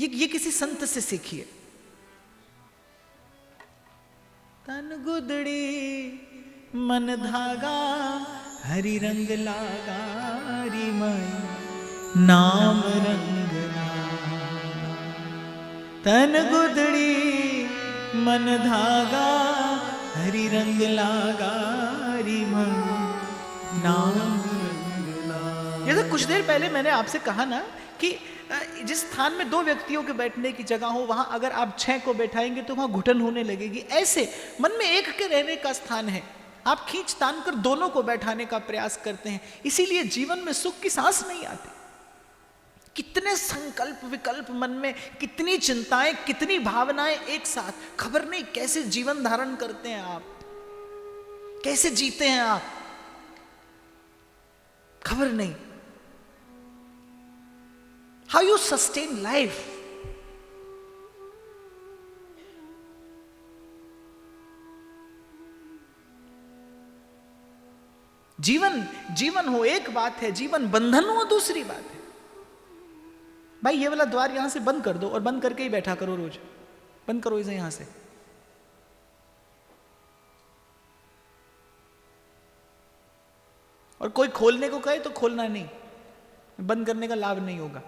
ये किसी संत से सीखिए। तन गुदड़ी मन धागा हरि रंग लागा री माई नाम रंग लागा। तन गुदड़ी मन धागा हरि रंग लागा री माई नाम रंग लागा। जैसे कुछ देर पहले मैंने आपसे कहा ना कि जिस स्थान में 2 व्यक्तियों के बैठने की जगह हो, वहां अगर आप 6 को बैठाएंगे तो वहां घुटन होने लगेगी। ऐसे मन में एक के रहने का स्थान है, आप खींच तान कर दोनों को बैठाने का प्रयास करते हैं, इसीलिए जीवन में सुख की सांस नहीं आती। कितने संकल्प विकल्प मन में, कितनी चिंताएं, कितनी भावनाएं एक साथ, खबर नहीं कैसे जीवन धारण करते हैं आप, कैसे जीते हैं आप, खबर नहीं। How you sustain life? जीवन हो एक बात है, जीवन बंधन हो दूसरी बात है। भाई ये वाला द्वार यहां से बंद कर दो और बंद करके ही बैठा करो, रोज बंद करो इसे यहां से। और कोई खोलने को कहे तो खोलना नहीं, बंद करने का लाभ नहीं होगा।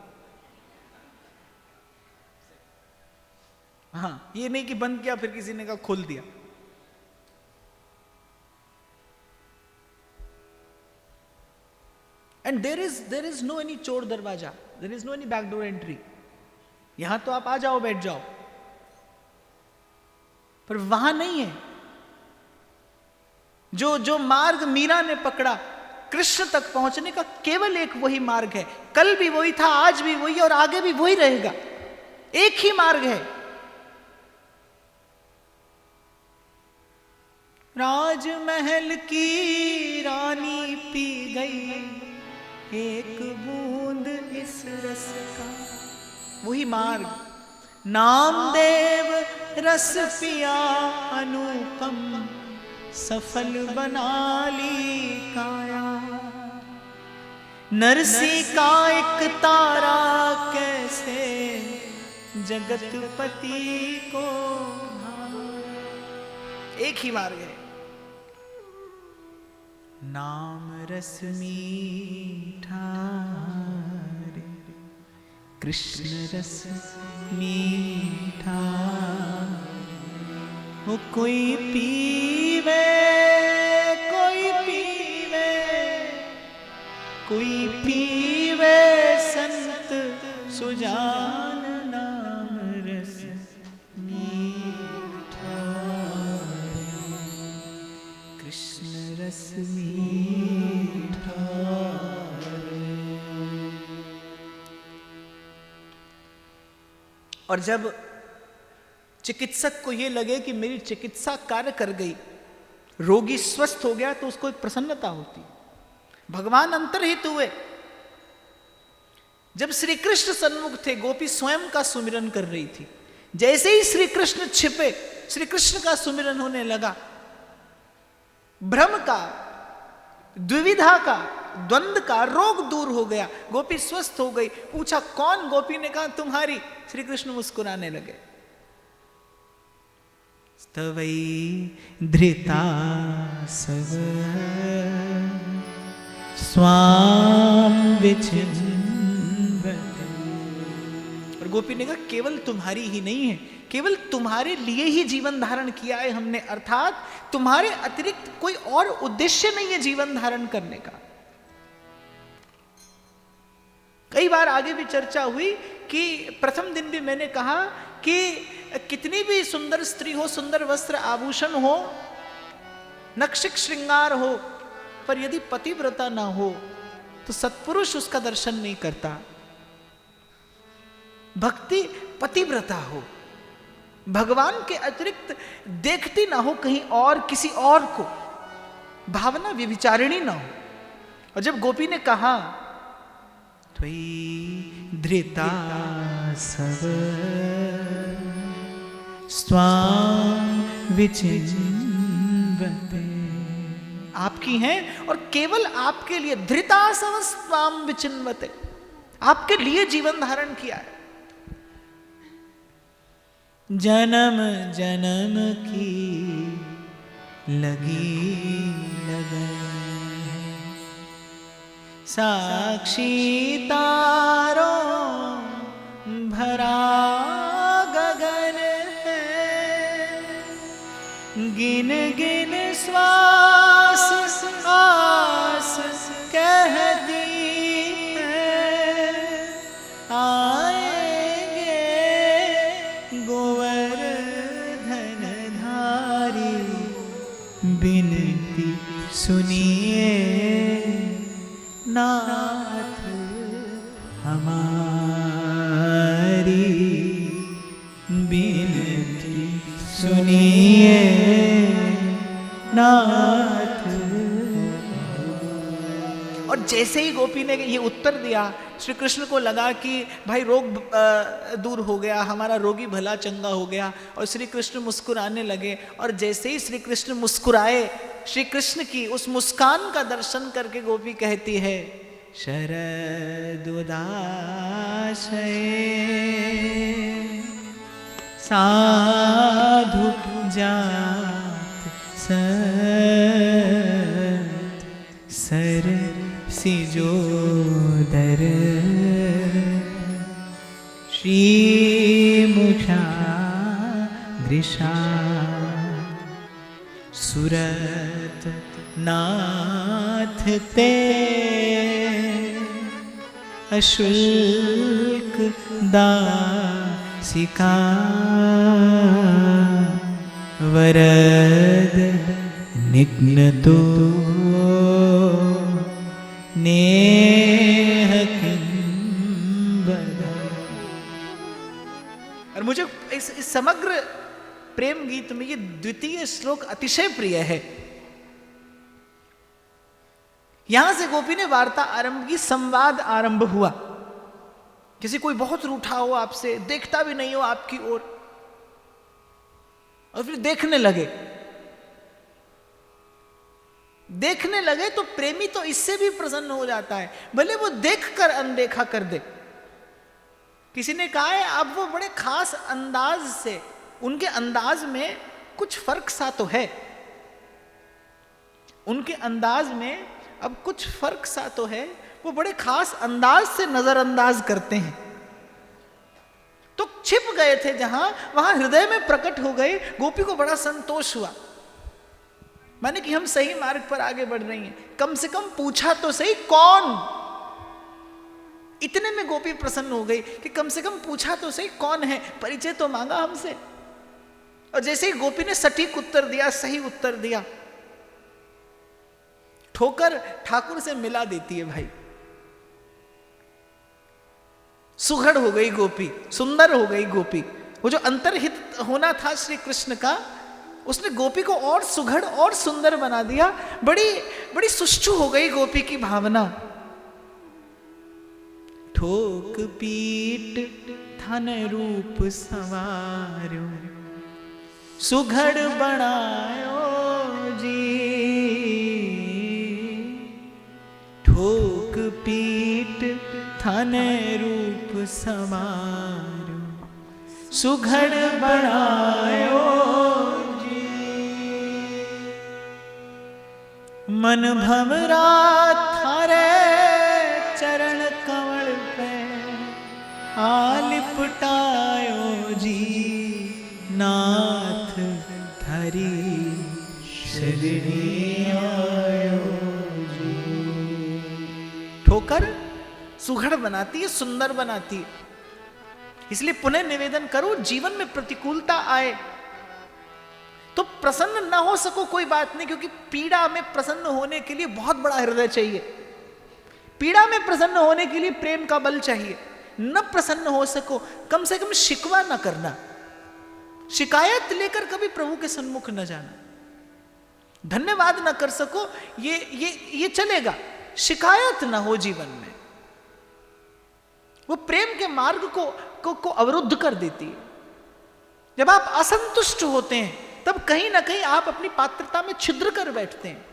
हाँ, ये नहीं कि बंद किया फिर किसी ने कहा खोल दिया। And there is no any चोर दरवाजा, there is no any backdoor entry. यहां तो आप आ जाओ बैठ जाओ, पर वहां नहीं है। जो मार्ग मीरा ने पकड़ा कृष्ण तक पहुंचने का, केवल एक वही मार्ग है। कल भी वही था, आज भी वही है और आगे भी वही रहेगा। एक ही मार्ग है। राजमहल की रानी पी गई एक बूंद इस रस का, वही मार्ग। नामदेव रस पिया अनुपम, सफल बना ली काया। नरसी का एक तारा कैसे जगतपति को, एक ही मार्ग है। नाम रस मीठा रे, कृष्ण रस मीठा, वो कोई पीवे कोई पीवे कोई पीवे संत सुजान, नाम रस मीठा कृष्ण रस मीठा। और जब चिकित्सक को यह लगे कि मेरी चिकित्सा कार्य कर गई, रोगी स्वस्थ हो गया, तो उसको एक प्रसन्नता होती। भगवान अंतर्हित हुए। जब श्री कृष्ण सन्मुख थे, गोपी स्वयं का सुमिरन कर रही थी। जैसे ही श्री कृष्ण छिपे, श्री कृष्ण का सुमिरन होने लगा। भ्रम का, द्विविधा का, द्वंद्व का रोग दूर हो गया। गोपी स्वस्थ हो गई। पूछा कौन? गोपी ने कहा तुम्हारी। श्री कृष्ण मुस्कुराने लगे। स्तवै धृता सव स्वाम विचिन्वते। और गोपी ने कहा केवल तुम्हारी ही नहीं है, केवल तुम्हारे लिए ही जीवन धारण किया है हमने, अर्थात तुम्हारे अतिरिक्त कोई और उद्देश्य नहीं है जीवन धारण करने का। कई बार आगे भी चर्चा हुई कि प्रथम दिन भी मैंने कहा कि कितनी भी सुंदर स्त्री हो, सुंदर वस्त्र आभूषण हो, नक्षिक श्रृंगार हो, पर यदि पतिव्रता ना हो तो सत्पुरुष उसका दर्शन नहीं करता। भक्ति पतिव्रता हो, भगवान के अतिरिक्त देखती ना हो कहीं और, किसी और को, भावना व्यभिचारिणी ना हो। और जब गोपी ने कहा त्वयि धृता सव स्वाम विचिन्वते, आपकी हैं और केवल आपके लिए, धृता सव स्वाम विचिन्वते, आपके लिए जीवन धारण किया है। जन्म जन्म की लगी लगन, साक्षी तारों भरा गगन है, गिन गिन श्वास आस कहती है, आएंगे गोवर्धन धारी, बिनती सुनिए नाथ हमारी, बिनती सुनिए नाथ। और जैसे ही गोपी ने ये उत्तर दिया, श्री कृष्ण को लगा कि भाई रोग दूर हो गया, हमारा रोगी भला चंगा हो गया, और श्री कृष्ण मुस्कुराने लगे। और जैसे ही श्री कृष्ण मुस्कुराए, श्री कृष्ण की उस मुस्कान का दर्शन करके गोपी कहती है, शरदुदाशय साधु जात सत सर सिजोदर, श्रीमुषा दृशा सुरत नाथ ते, अशुल्क दासिका वरद निघ्नतो नेह किंबद। और मुझे इस समग्र प्रेम गीत में ये द्वितीय श्लोक अतिशय प्रिय है। यहां से गोपी ने वार्ता आरंभ की, संवाद आरंभ हुआ। किसी कोई बहुत रूठा हो आपसे, देखता भी नहीं हो आपकी ओर, और फिर देखने लगे तो प्रेमी तो इससे भी प्रसन्न हो जाता है, भले वो देखकर अनदेखा कर दे। किसी ने कहा है अब वो बड़े खास अंदाज से, उनके अंदाज में कुछ फर्क सा तो है, उनके अंदाज में अब कुछ फर्क सा तो है, वो बड़े खास अंदाज से नजरअंदाज करते हैं। तो छिप गए थे जहां, वहां हृदय में प्रकट हो गए। गोपी को बड़ा संतोष हुआ, माने कि हम सही मार्ग पर आगे बढ़ रही हैं। कम से कम पूछा तो सही कौन, इतने में गोपी प्रसन्न हो गई कि कम से कम पूछा तो सही कौन है, परिचय तो मांगा हमसे। और जैसे ही गोपी ने सटीक उत्तर दिया, सही उत्तर दिया, ठोकर ठाकुर से मिला देती है भाई। सुघड़ हो गई गोपी, सुंदर हो गई गोपी। वो जो अंतर्हित होना था श्री कृष्ण का, उसने गोपी को और सुघड़ और सुंदर बना दिया। बड़ी बड़ी सुष्ठु हो गई गोपी की भावना। ठोक पीट थन रूप संवारो, सुघड़ बनायो जी, ठोक पीट थन रूप संवारो, सुघड़ बनायो जी। मन भमरा थारे चरण कमल पे, आलिपटायो जी, नाथ थारी शरणी आयो जी। ठोकर सुघड़ बनाती है, सुंदर बनाती है। इसलिए पुनः निवेदन करो, जीवन में प्रतिकूलता आए तो प्रसन्न ना हो सको कोई बात नहीं, क्योंकि पीड़ा में प्रसन्न होने के लिए बहुत बड़ा हृदय चाहिए। पीड़ा में प्रसन्न होने के लिए प्रेम का बल चाहिए। न प्रसन्न हो सको, कम से कम शिकवा न करना, शिकायत लेकर कभी प्रभु के सन्मुख न जाना। धन्यवाद न कर सको, ये चलेगा, शिकायत ना हो जीवन में, वो प्रेम के मार्ग को अवरुद्ध कर देती है। जब आप असंतुष्ट होते हैं तब कहीं ना कहीं आप अपनी पात्रता में छिद्र कर बैठते हैं।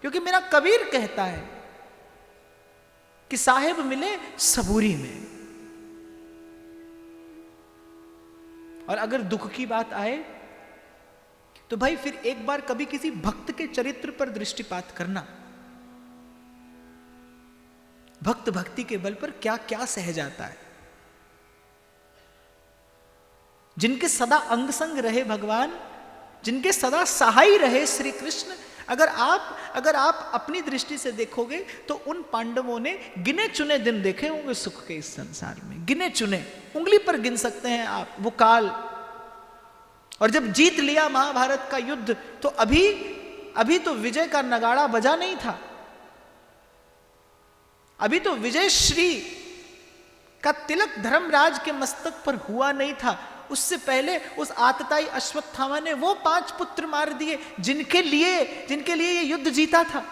क्योंकि मेरा कबीर कहता है कि साहेब मिले सबूरी में, और अगर दुख की बात आए तो भाई फिर एक बार कभी किसी भक्त के चरित्र पर दृष्टिपात करना। भक्त भक्ति के बल पर क्या क्या सह जाता है। जिनके सदा अंग संग रहे भगवान, जिनके सदा सहाय रहे श्री कृष्ण, अगर आप अपनी दृष्टि से देखोगे तो उन पांडवों ने गिने चुने दिन देखे होंगे सुख के इस संसार में, गिने चुने, उंगली पर गिन सकते हैं आप वो काल। और जब जीत लिया महाभारत का युद्ध तो अभी तो विजय का नगाड़ा बजा नहीं था, अभी तो विजय श्री का तिलक धर्मराज के मस्तक पर हुआ नहीं था। उससे पहले उस आतताई अश्वत्थामा ने वो 5 पुत्र मार दिए जिनके लिए ये युद्ध जीता था।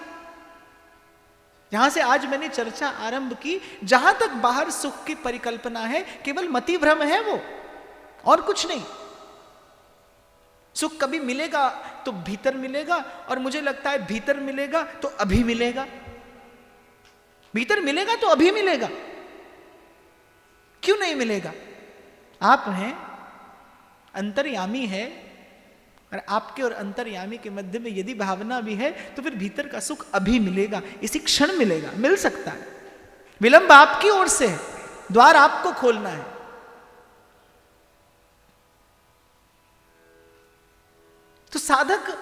जहां से आज मैंने चर्चा आरंभ की, जहां तक बाहर सुख की परिकल्पना है केवल मति भ्रम है वो, और कुछ नहीं। सुख कभी मिलेगा तो भीतर मिलेगा, और मुझे लगता है भीतर मिलेगा तो अभी मिलेगा, भीतर मिलेगा तो अभी मिलेगा। क्यों नहीं मिलेगा? आप हैं, अंतर्यामी है, और आपके और अंतर्यामी के मध्य में यदि भावना भी है तो फिर भीतर का सुख अभी मिलेगा, इसी क्षण मिलेगा, मिल सकता है। विलंब आपकी ओर से है, द्वार आपको खोलना है। तो साधक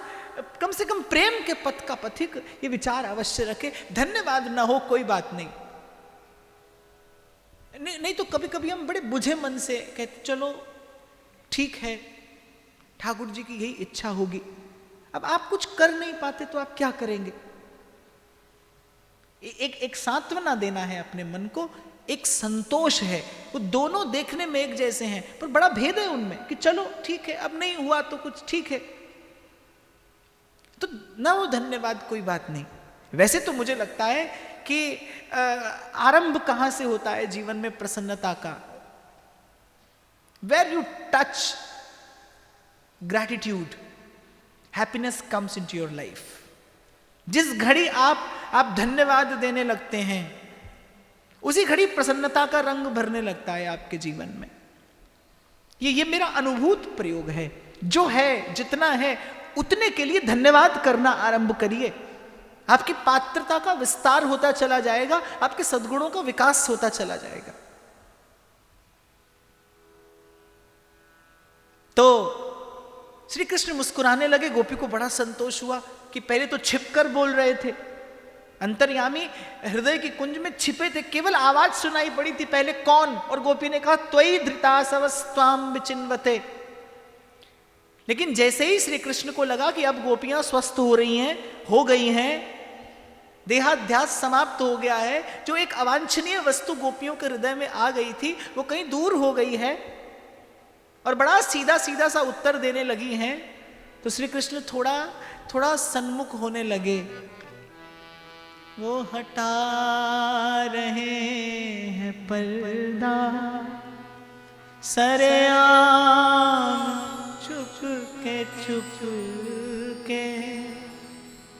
कम से कम प्रेम के पथ का पथिक ये विचार अवश्य रखे, धन्यवाद ना हो कोई बात नहीं, नहीं तो कभी कभी हम बड़े बुझे मन से कहते चलो ठीक है, ठाकुर जी की यही इच्छा होगी। अब आप कुछ कर नहीं पाते तो आप क्या करेंगे? एक सांत्वना देना है अपने मन को, एक संतोष है, वो दोनों देखने में एक जैसे हैं पर बड़ा भेद है उनमें कि चलो ठीक है, अब नहीं हुआ तो कुछ ठीक है, तो ना वो धन्यवाद कोई बात नहीं। वैसे तो मुझे लगता है कि आरंभ कहां से होता है जीवन में प्रसन्नता का? Where you touch gratitude, happiness comes into your life. जिस घड़ी आप धन्यवाद देने लगते हैं उसी घड़ी प्रसन्नता का रंग भरने लगता है आपके जीवन में। ये मेरा अनुभूत प्रयोग है। जो है जितना है उतने के लिए धन्यवाद करना आरंभ करिए, आपकी पात्रता का विस्तार होता चला जाएगा, आपके सद्गुणों का विकास होता चला जाएगा। तो श्री कृष्ण मुस्कुराने लगे, गोपी को बड़ा संतोष हुआ कि पहले तो छिपकर बोल रहे थे, अंतर्यामी हृदय की कुंज में छिपे थे, केवल आवाज सुनाई पड़ी थी पहले कौन, और गोपी ने कहा त्वयि धृतासवस्त्वाम विचिन्वते। लेकिन जैसे ही श्री कृष्ण को लगा कि अब गोपियां स्वस्थ हो रही हैं, हो गई हैं, देहाध्यास समाप्त हो गया है, जो एक अवांछनीय वस्तु गोपियों के हृदय में आ गई थी वो कहीं दूर हो गई है और बड़ा सीधा सीधा सा उत्तर देने लगी हैं, तो श्री कृष्ण थोड़ा सन्मुख होने लगे। वो हटा रहे हैं पर्दा सरेआम, चुप के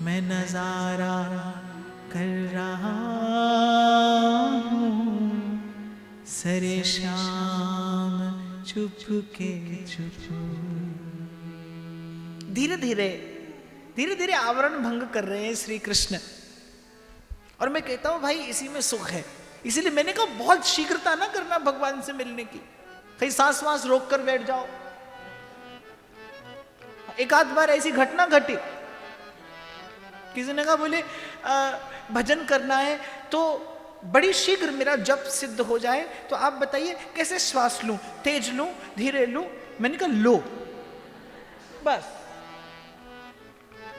मैं नजारा कर रहा हूँ, सरे शाम चुप के चुप। धीरे धीरे आवरण भंग कर रहे हैं श्री कृष्ण, और मैं कहता हूं भाई इसी में सुख है। इसीलिए मैंने कहा बहुत शीघ्रता ना करना भगवान से मिलने की, कहीं सांस वास रोक कर बैठ जाओ। एक आध बार ऐसी घटना घटी, किसी ने कहा बोले भजन करना है तो बड़ी शीघ्र मेरा जप सिद्ध हो जाए, तो आप बताइए कैसे श्वास लूं, तेज लूं, धीरे लूं? मैंने कहा लो,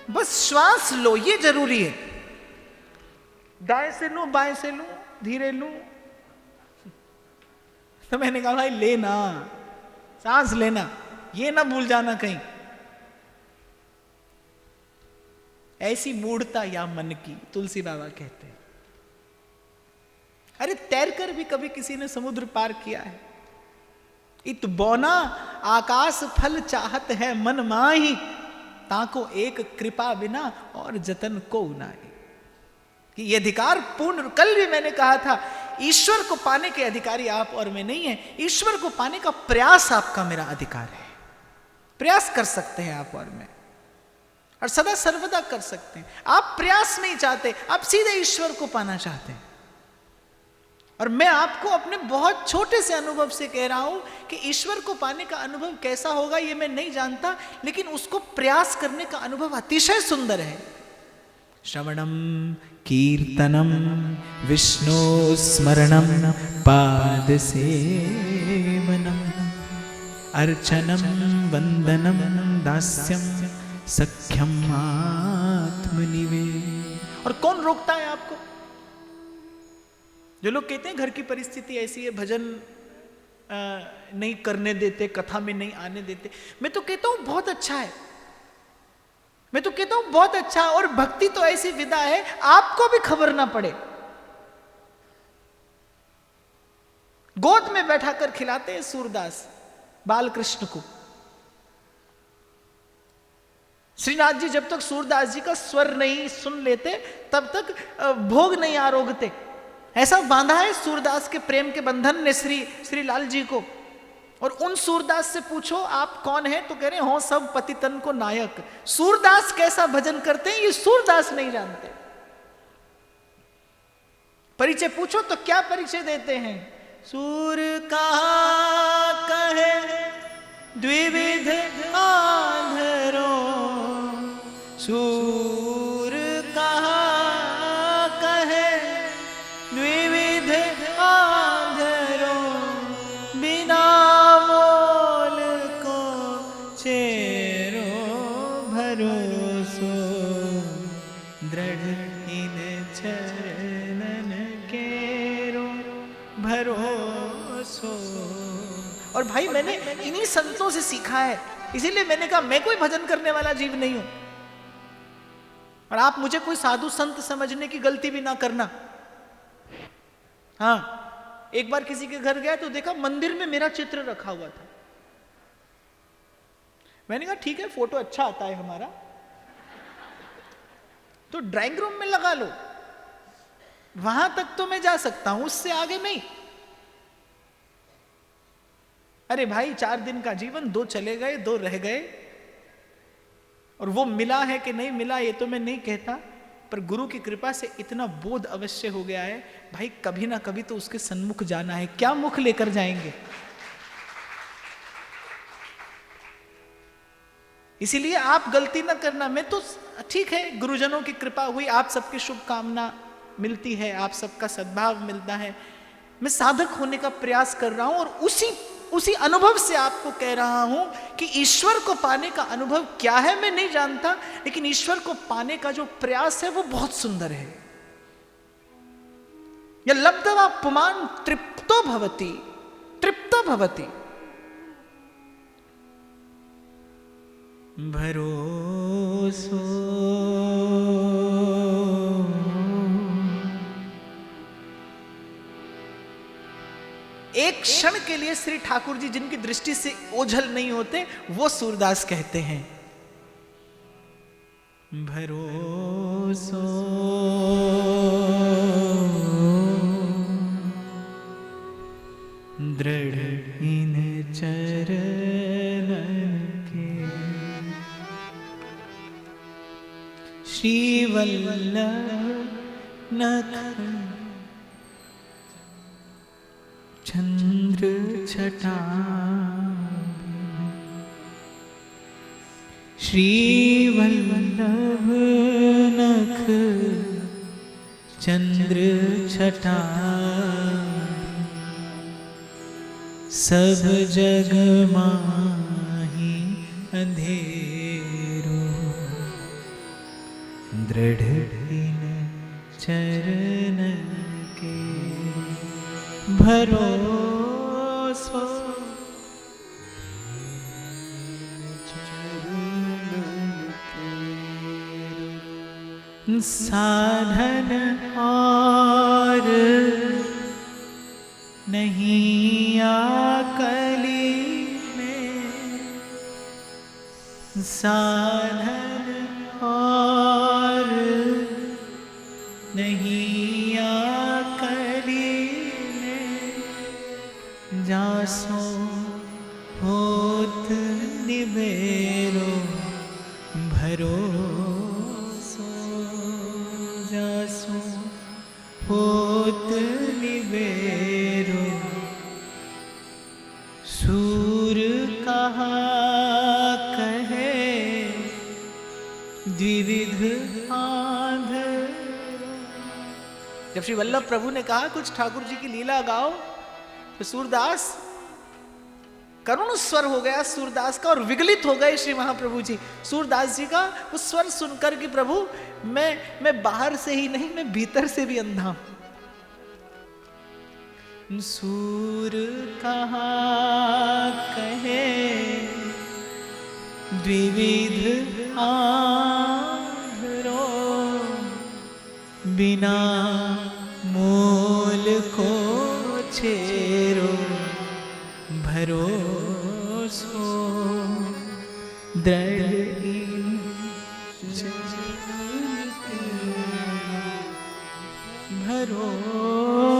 बस श्वास लो, ये जरूरी है। दाएं से लूं, बाएं से लूं, धीरे लूं? तो मैंने कहा भाई लेना, सांस लेना, ये ना भूल जाना कहीं। ऐसी मूढ़ता या मन की, तुलसी बाबा कहते हैं। अरे तैरकर भी कभी किसी ने समुद्र पार किया है। इत बौना आकाश फल चाहत है मन माही, ताको एक कृपा बिना और जतन को नाई। कि ये अधिकार पूर्ण, कल भी मैंने कहा था ईश्वर को पाने के अधिकारी आप और मैं नहीं है। ईश्वर को पाने का प्रयास आपका मेरा अधिकार है। प्रयास कर सकते हैं आप और मैं, और सदा सर्वदा कर सकते हैं। आप प्रयास नहीं चाहते, आप सीधे ईश्वर को पाना चाहते हैं। और मैं आपको अपने बहुत छोटे से अनुभव से कह रहा हूं कि ईश्वर को पाने का अनुभव कैसा होगा ये मैं नहीं जानता, लेकिन उसको प्रयास करने का अनुभव अतिशय सुंदर है। श्रवणम कीर्तनम विष्णु स्मरणम पाद सेवनम अर्चनम वंदनम दास्यम सख्यम आत्मनिवेश। और कौन रोकता है आपको? जो लोग कहते हैं घर की परिस्थिति ऐसी है, भजन नहीं करने देते, कथा में नहीं आने देते, मैं तो कहता हूं बहुत अच्छा है। मैं तो कहता हूं बहुत अच्छा है। और भक्ति तो ऐसी विधा है आपको भी खबर ना पड़े। गोद में बैठा कर खिलाते हैं सूरदास बालकृष्ण को। श्रीनाथ जी जब तक सूरदास जी का स्वर नहीं सुन लेते तब तक भोग नहीं आरोगते। ऐसा बांधा है सूरदास के प्रेम के बंधन ने श्री लाल जी को। और उन सूरदास से पूछो आप कौन है, तो कह रहे हो सब पतितन को नायक। सूरदास कैसा भजन करते हैं ये सूरदास नहीं जानते। परिचय पूछो तो क्या परिचय देते हैं? सूर कहा कहे द्विविध आंधरो, सूर कहा कहे द्विविध आंधरो, बिना मोल को चेरो भरोसो, दृढ़ इन चरणन केरो भरोसो। और भाई मैंने इन्हीं संतों से सीखा है, इसीलिए मैंने कहा मैं कोई भजन करने वाला जीव नहीं हूं। और आप मुझे कोई साधु संत समझने की गलती भी ना करना। हाँ, एक बार किसी के घर गया तो देखा मंदिर में मेरा चित्र रखा हुआ था। मैंने कहा ठीक है, फोटो अच्छा आता है हमारा, तो ड्राइंग रूम में लगा लो, वहां तक तो मैं जा सकता हूं, उससे आगे नहीं। अरे भाई 4 दिन का जीवन, 2 चले गए, 2 रह गए। और वो मिला है कि नहीं मिला ये तो मैं नहीं कहता, पर गुरु की कृपा से इतना बोध अवश्य हो गया है भाई कभी ना कभी तो उसके सन्मुख जाना है। क्या मुख लेकर जाएंगे? इसीलिए आप गलती ना करना। मैं तो ठीक है, गुरुजनों की कृपा हुई, आप सबकी शुभकामना मिलती है, आप सबका सद्भाव मिलता है। मैं साधक होने का प्रयास कर रहा हूं और उसी अनुभव से आपको कह रहा हूं कि ईश्वर को पाने का अनुभव क्या है मैं नहीं जानता, लेकिन ईश्वर को पाने का जो प्रयास है वो बहुत सुंदर है। या लब्धवा पुमान तृप्तो भवति, तृप्तो भवति। भरोसो एक क्षण के लिए श्री ठाकुर जी जिनकी दृष्टि से ओझल नहीं होते वो सूरदास कहते हैं भरोसो दृढ़ इन चरण के श्रीवल्लभ नख चंद्र छटा श्रीवल्लभ नख चंद्र छटा सब जग माही अंधेरो दृढ़ इन चरण के भरोसो साधन और नहीं आकली में साधन और नहीं आकली जासो होत निबेरो भरोसो, जासो होत निबेरो सूर कहा कहे द्विविध आंधर। जब श्री वल्लभ प्रभु ने कहा कुछ ठाकुर जी की लीला गाओ, तो सूरदास करुण स्वर हो गया सूरदास का और विगलित हो गए श्री महाप्रभु जी। सूरदास जी का उस स्वर सुनकर कि प्रभु मैं बाहर से ही नहीं, मैं भीतर से भी अंधा हूं। सूर कहा कहे द्विविध आंधरो, बिना मोल को छेरो भरोसो, दृढ़ भरोसो।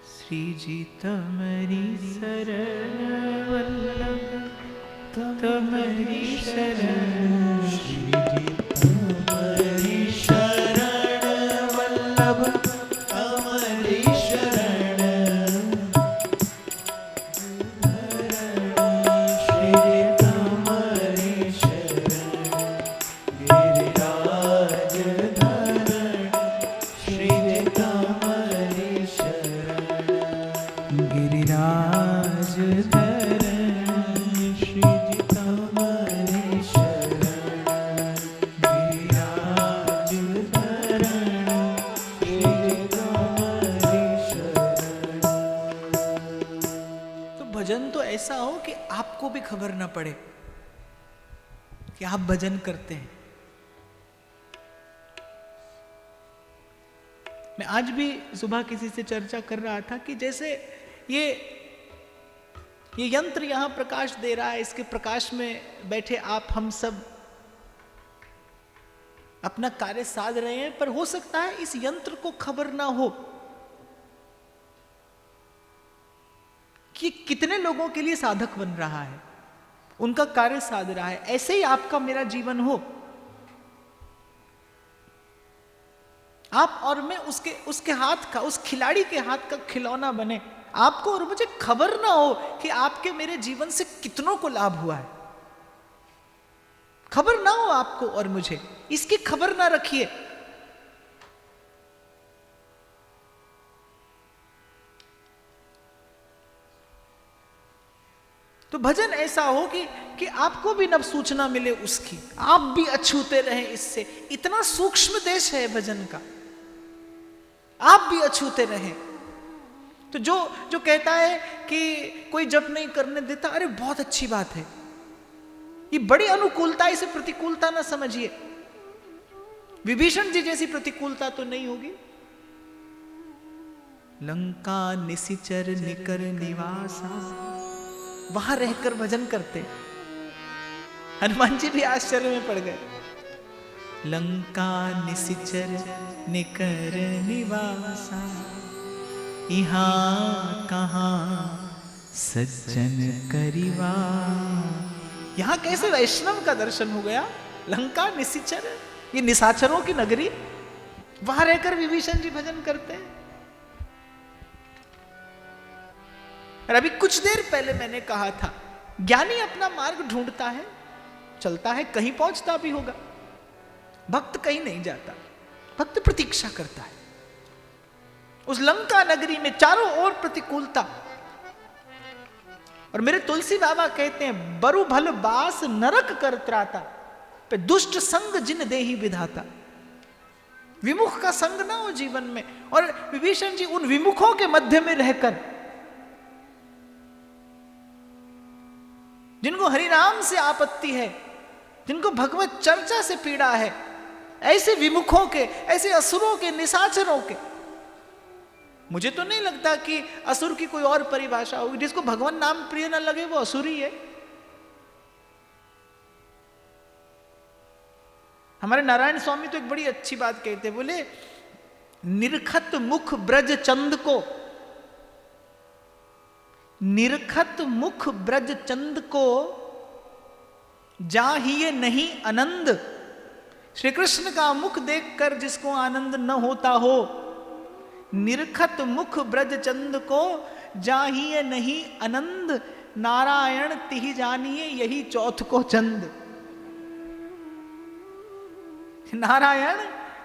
श्री जी तमरी शरण वल्लभ, तमरी शरण, श्री जी तमरी शरण वल्लभ, तमरी शरण, श्री जी तमरी शरण, गिरिराज धरण, श्री जी तमरी शरण, गिरिराज धरण, श्री जी तमरी शरण, गिरिराज धरण, श्री जी तमरी शरण। तो भजन तो ऐसा हो कि आपको भी खबर ना पड़े कि आप भजन करते हैं। मैं आज भी सुबह किसी से चर्चा कर रहा था कि जैसे ये यंत्र यहां प्रकाश दे रहा है, इसके प्रकाश में बैठे आप हम सब अपना कार्य साध रहे हैं, पर हो सकता है इस यंत्र को खबर ना हो कि कितने लोगों के लिए साधक बन रहा है, उनका कार्य साध रहा है। ऐसे ही आपका मेरा जीवन हो, आप और मैं उसके हाथ का, उस खिलाड़ी के हाथ का खिलौना बने। आपको और मुझे खबर ना हो कि आपके मेरे जीवन से कितनों को लाभ हुआ है, खबर ना हो आपको और मुझे, इसकी खबर ना रखिए। तो भजन ऐसा हो कि आपको भी नव सूचना मिले उसकी, आप भी अछूते रहें इससे। इतना सूक्ष्म देश है भजन का, आप भी अछूते रहें। तो जो कहता है कि कोई जप नहीं करने देता, अरे बहुत अच्छी बात है, ये बड़ी अनुकूलता, इसे प्रतिकूलता ना समझिए। विभीषण जी जैसी प्रतिकूलता तो नहीं होगी। लंका निशिचर निकर निवासा, वहां रहकर भजन करते। हनुमान जी भी आश्चर्य में पड़ गए। लंका निशिचर निकर निवासा, यहाँ कहाँ सज्जन करिवा। यहां कैसे वैष्णव का दर्शन हो गया। लंका निशिचर, ये निशाचरों की नगरी, वहां रहकर विभीषण जी भजन करते हैं। और अभी कुछ देर पहले मैंने कहा था, ज्ञानी अपना मार्ग ढूंढता है, चलता है, कहीं पहुंचता भी होगा। भक्त कहीं नहीं जाता, भक्त प्रतीक्षा करता है। उस लंका नगरी में चारों ओर प्रतिकूलता। और मेरे तुलसी बाबा कहते हैं, बरु भल बास नरक कर त्राता, पे दुष्ट संग जिन देही विधाता। विमुख का संग ना हो जीवन में। और विभीषण जी उन विमुखों के मध्य में रहकर जिनको हरि नाम से आपत्ति है, जिनको भगवत चर्चा से पीड़ा है, ऐसे विमुखों के, ऐसे असुरों के, निशाचरों के। मुझे तो नहीं लगता कि असुर की कोई और परिभाषा होगी। जिसको भगवान नाम प्रिय न लगे वो असुर ही है। हमारे नारायण स्वामी तो एक बड़ी अच्छी बात कहते, बोले निरखत मुख ब्रज चंद को, निरखत मुख ब्रज चंद को जाहिए नहीं आनंद। श्री कृष्ण का मुख देखकर जिसको आनंद न होता हो, निरखत मुख ब्रज चंद को जाहिए नहीं आनंद, नारायण तिहि जानिए यही चौथ को चंद। नारायण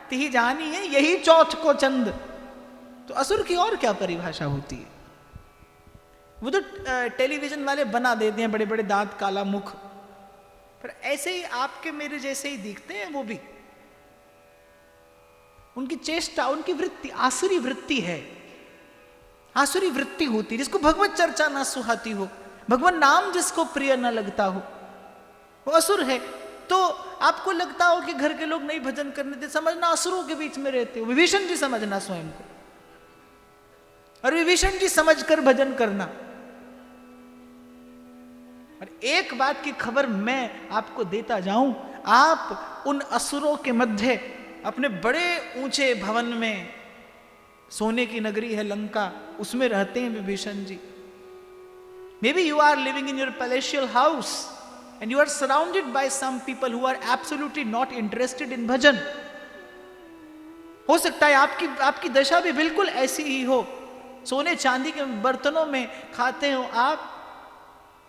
तिहि जानिए यही चौथ को चंद। तो असुर की और क्या परिभाषा होती है? वो तो टेलीविजन वाले बना देते हैं बड़े बड़े दांत, काला मुख, पर ऐसे ही आपके मेरे जैसे ही दिखते हैं वो भी। उनकी चेष्टा, उनकी वृत्ति आसुरी वृत्ति है, आसुरी वृत्ति होती, जिसको भगवत चर्चा ना सुहाती हो, भगवान नाम जिसको प्रिय ना लगता हो, वो असुर है। तो आपको लगता हो कि घर के लोग नहीं भजन करने देते, समझना असुरों के बीच में रहते हो। विभीषण जी समझना स्वयं को, और विभीषण जी समझकर भजन करना। और एक बात की खबर मैं आपको देता जाऊं, आप उन असुरों के मध्य अपने बड़े ऊंचे भवन में, सोने की नगरी है लंका, उसमें रहते हैं Vibhishan ji. Maybe you are living in your palatial house and you are surrounded by some people who are absolutely not interested in भजन। हो सकता है आपकी दशा भी बिल्कुल ऐसी ही हो, सोने चांदी के बर्तनों में खाते हो आप,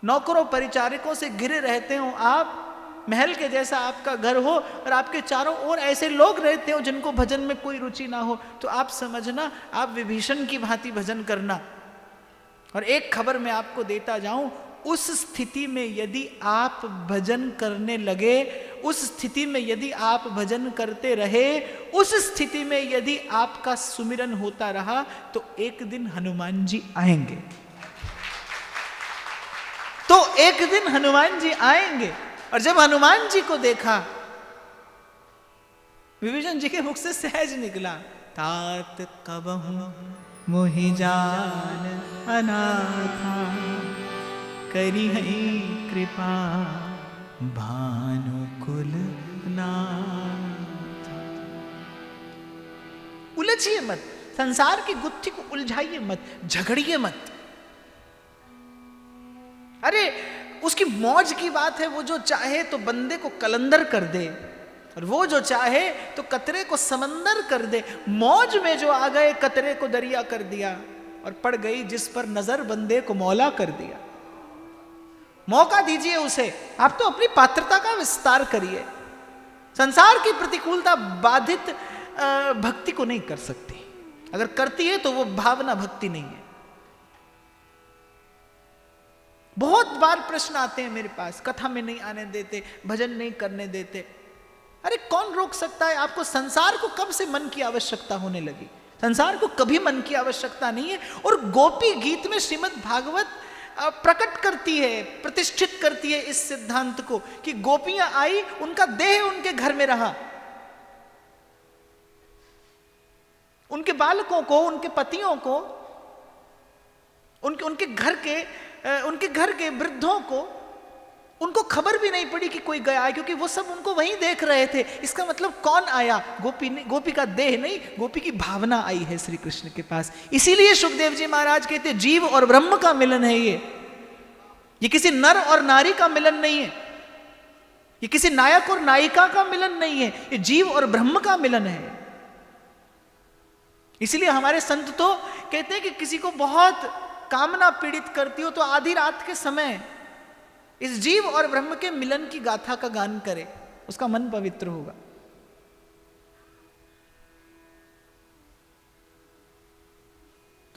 नौकरों परिचारिकों से घिरे रहते हो आप, महल के जैसा आपका घर हो, और आपके चारों ओर ऐसे लोग रहते हो जिनको भजन में कोई रुचि ना हो, तो आप समझना आप विभीषण की भांति भजन करना। और एक खबर मैं आपको देता जाऊं, उस स्थिति में यदि आप भजन करने लगे, उस स्थिति में यदि आप भजन करते रहे, उस स्थिति में यदि आपका सुमिरन होता रहा, तो एक दिन हनुमान जी आएंगे। तो एक दिन हनुमान जी आएंगे। और जब हनुमान जी को देखा, विभीषण जी के मुख से सहज निकला, तात कबहु मोहि जान अनाथा, करी है कृपा भानुकुल नाथ। उलझिए मत, संसार की गुत्थी को उलझाइए मत, झगड़िए मत। अरे उसकी मौज की बात है, वो जो चाहे तो बंदे को कलंदर कर दे, और वो जो चाहे तो कतरे को समंदर कर दे। मौज में जो आ गए कतरे को दरिया कर दिया, और पड़ गई जिस पर नजर बंदे को मौला कर दिया। मौका दीजिए उसे, आप तो अपनी पात्रता का विस्तार करिए। संसार की प्रतिकूलता बाधित भक्ति को नहीं कर सकती, अगर करती है तो वो भावना भक्ति नहीं है। बहुत बार प्रश्न आते हैं मेरे पास, कथा में नहीं आने देते, भजन नहीं करने देते। अरे कौन रोक सकता है आपको? संसार को कब से मन की आवश्यकता होने लगी? संसार को कभी मन की आवश्यकता नहीं है। और गोपी गीत में श्रीमद् भागवत प्रकट करती है, प्रतिष्ठित करती है इस सिद्धांत को कि गोपियां आई, उनका देह उनके घर में रहा, उनके बालकों को, उनके पतियों को, उनके घर के वृद्धों को, उनको खबर भी नहीं पड़ी कि कोई गया, क्योंकि वो सब उनको वहीं देख रहे थे। इसका मतलब कौन आया? गोपी का देह नहीं, गोपी की भावना आई है श्री कृष्ण के पास। इसीलिए सुखदेव जी महाराज कहते जीव और ब्रह्म का मिलन है ये किसी नर और नारी का मिलन नहीं है, ये किसी नायक और नायिका का मिलन नहीं है, ये जीव और ब्रह्म का मिलन है। इसलिए हमारे संत तो कहते हैं कि किसी को बहुत कामना पीड़ित करती हो तो आधी रात के समय इस जीव और ब्रह्म के मिलन की गाथा का गान करे, उसका मन पवित्र होगा।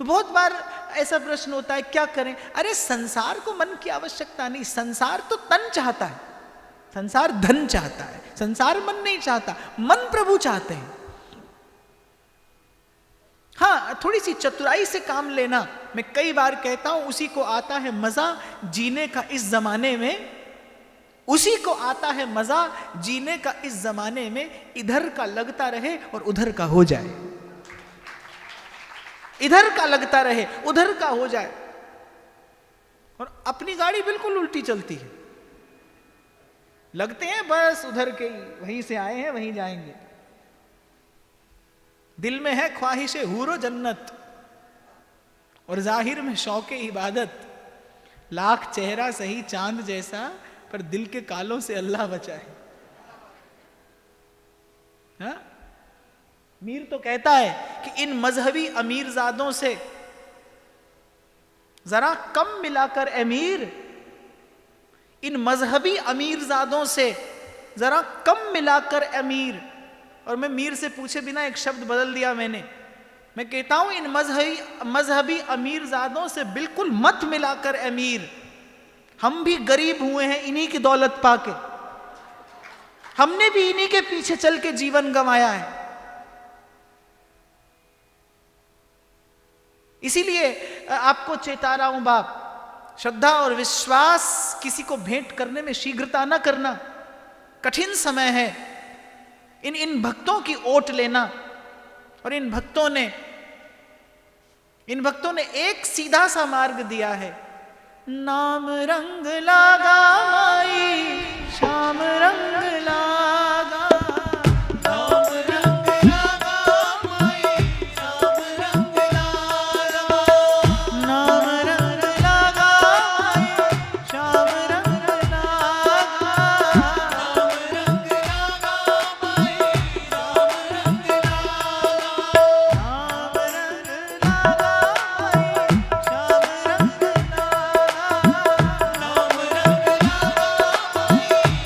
तो बहुत बार ऐसा प्रश्न होता है क्या करें? अरे संसार को मन की आवश्यकता नहीं, संसार तो तन चाहता है, संसार धन चाहता है, संसार मन नहीं चाहता, मन प्रभु चाहते हैं। हाँ, थोड़ी सी चतुराई से काम लेना। मैं कई बार कहता हूं, उसी को आता है मजा जीने का इस जमाने में, उसी को आता है मजा जीने का इस जमाने में। इधर का लगता रहे और उधर का हो जाए, इधर का लगता रहे उधर का हो जाए। और अपनी गाड़ी बिल्कुल उल्टी चलती है, लगते हैं बस उधर के ही, वहीं से आए हैं वहीं जाएंगे। दिल में है ख्वाहिशे हूरो जन्नत और जाहिर में शौके इबादत। लाख चेहरा सही चांद जैसा, पर दिल के कालों से अल्लाह बचाए। हाँ? मीर तो कहता है कि इन मजहबी अमीरजादों से जरा कम मिलाकर अमीर, इन मजहबी अमीरजादों से जरा कम मिलाकर अमीर। और मैं मीर से पूछे बिना एक शब्द बदल दिया मैंने। मैं कहता हूं इन मजहबी अमीरजादों से बिल्कुल मत मिलाकर अमीर। हम भी गरीब हुए हैं इन्हीं की दौलत पाके, हमने भी इन्हीं के पीछे चल के जीवन गंवाया है। इसीलिए आपको चेता रहा हूं बाप, श्रद्धा और विश्वास किसी को भेंट करने में शीघ्रता न करना। कठिन समय है, इन भक्तों की ओट लेना। और इन भक्तों ने एक सीधा सा मार्ग दिया है। नाम रंग लागा माई श्याम रंग लागा, नाम रंग लागा माई श्याम रंग लागा, नाम रंग लागा माई श्याम रंग लागा, नाम रंग लागा माई श्याम रंग लागा, नाम रंग लागा माई श्याम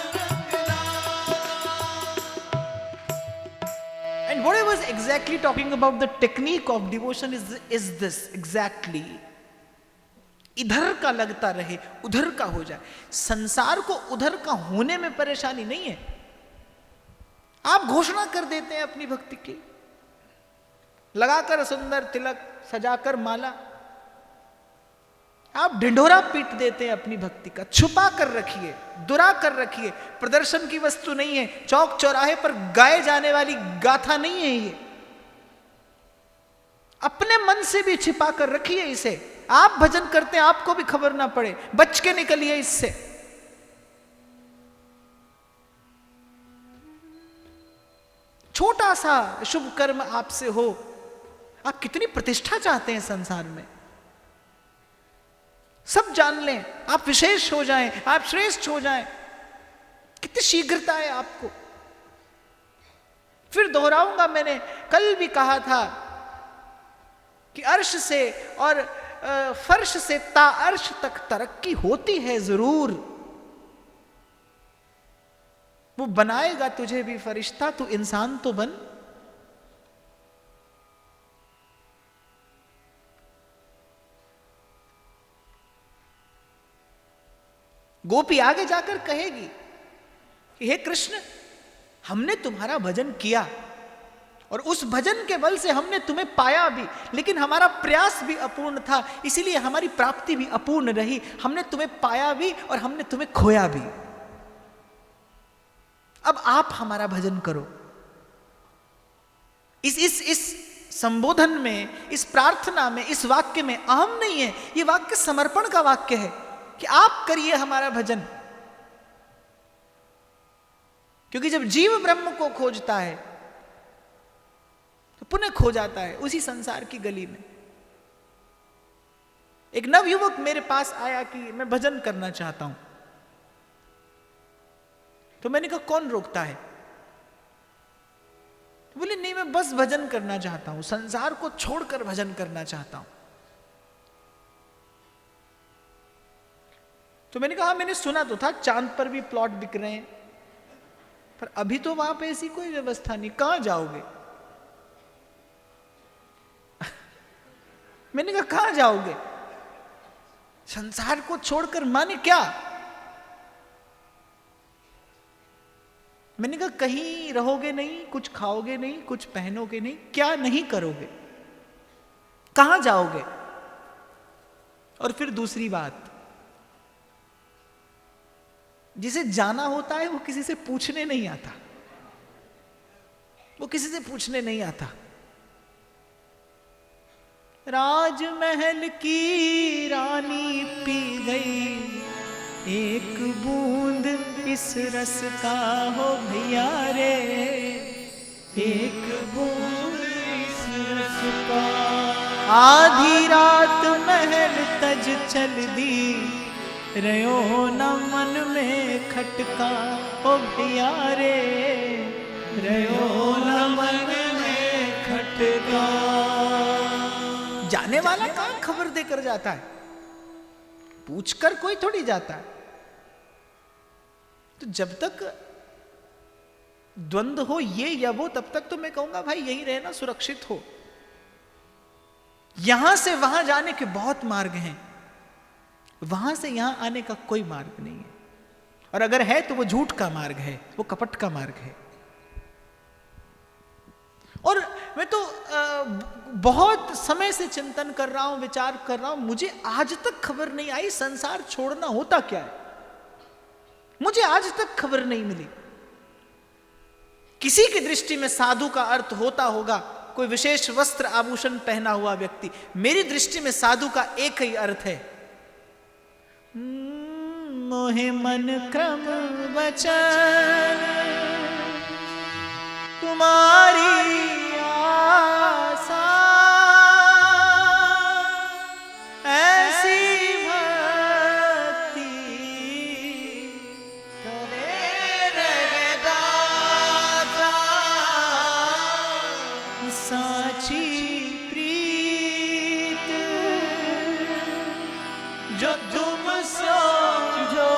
रंग And what I was exactly talking about, the technique of devotion is this exactly. इधर का लगता रहे उधर का हो जाए। संसार को उधर का होने में परेशानी नहीं है। आप घोषणा कर देते हैं अपनी भक्ति की, लगाकर सुंदर तिलक, सजाकर माला, आप ढिंढोरा पीट देते हैं अपनी भक्ति का। छुपा कर रखिए, दुरा कर रखिए, प्रदर्शन की वस्तु नहीं है, चौक चौराहे पर गाए जाने वाली गाथा नहीं है ये। अपने मन से भी छिपा कर रखिए इसे। आप भजन करते हैं, आपको भी खबर ना पड़े, बच के निकलिए इससे। छोटा सा शुभ कर्म आपसे हो। आप कितनी प्रतिष्ठा चाहते हैं संसार में, सब जान लें, आप विशेष हो जाएं, आप श्रेष्ठ हो जाएं। कितनी शीघ्रता है आपको। फिर दोहराऊंगा, मैंने कल भी कहा था कि अर्श से और फर्श से ता अर्श तक तरक्की होती है जरूर। वो बनाएगा तुझे भी फरिश्ता, तू इंसान तो बन। गोपी आगे जाकर कहेगी कि हे कृष्ण, हमने तुम्हारा भजन किया और उस भजन के बल से हमने तुम्हें पाया भी, लेकिन हमारा प्रयास भी अपूर्ण था, इसीलिए हमारी प्राप्ति भी अपूर्ण रही। हमने तुम्हें पाया भी और हमने तुम्हें खोया भी। अब आप हमारा भजन करो। इस संबोधन में, इस प्रार्थना में, इस वाक्य में अहम नहीं है। यह वाक्य समर्पण का वाक्य है कि आप करिए हमारा भजन। क्योंकि जब जीव ब्रह्म को खोजता है तो पुनः खो जाता है उसी संसार की गली में। एक नवयुवक मेरे पास आया कि मैं भजन करना चाहता हूं। तो मैंने कहा कौन रोकता है? तो बोले नहीं, मैं बस भजन करना चाहता हूं, संसार को छोड़कर भजन करना चाहता हूं। तो मैंने कहा मैंने सुना तो था चांद पर भी प्लॉट बिक रहे हैं, पर अभी तो वहां पे ऐसी कोई व्यवस्था नहीं, कहां जाओगे? मैंने कहा कहां जाओगे? संसार को छोड़कर माने क्या? मैंने कहा कहीं रहोगे नहीं, कुछ खाओगे नहीं, कुछ पहनोगे नहीं, क्या नहीं करोगे, कहां जाओगे? और फिर दूसरी बात, जिसे जाना होता है वो किसी से पूछने नहीं आता, वो किसी से पूछने नहीं आता। राजमहल की रानी पी गई एक बूंद इस रस का हो भैया रे, एक बूंद इस रस का। आधी रात महल तज चल दी, रयो न मन में खटका ओ भैया रे, रयो न मन में खटका। जाने वाला कहां खबर देकर जाता है, पूछकर कोई थोड़ी जाता है। तो जब तक द्वंद्व हो ये या वो, तब तक तो मैं कहूंगा भाई यही रहना सुरक्षित हो। यहां से वहां जाने के बहुत मार्ग हैं, वहां से यहां आने का कोई मार्ग नहीं है, और अगर है तो वो झूठ का मार्ग है, वो कपट का मार्ग है। और मैं तो बहुत समय से चिंतन कर रहा हूं, विचार कर रहा हूं, मुझे आज तक खबर नहीं आई संसार छोड़ना होता क्या है। मुझे आज तक खबर नहीं मिली। किसी की दृष्टि में साधु का अर्थ होता होगा कोई विशेष वस्त्र आभूषण पहना हुआ व्यक्ति, मेरी दृष्टि में साधु का एक ही अर्थ है, मोहे मन क्रम वचन तुम्हारी आशा, ऐसी भक्ति करे रगदाता, साची प्रीत जो तुम समझो,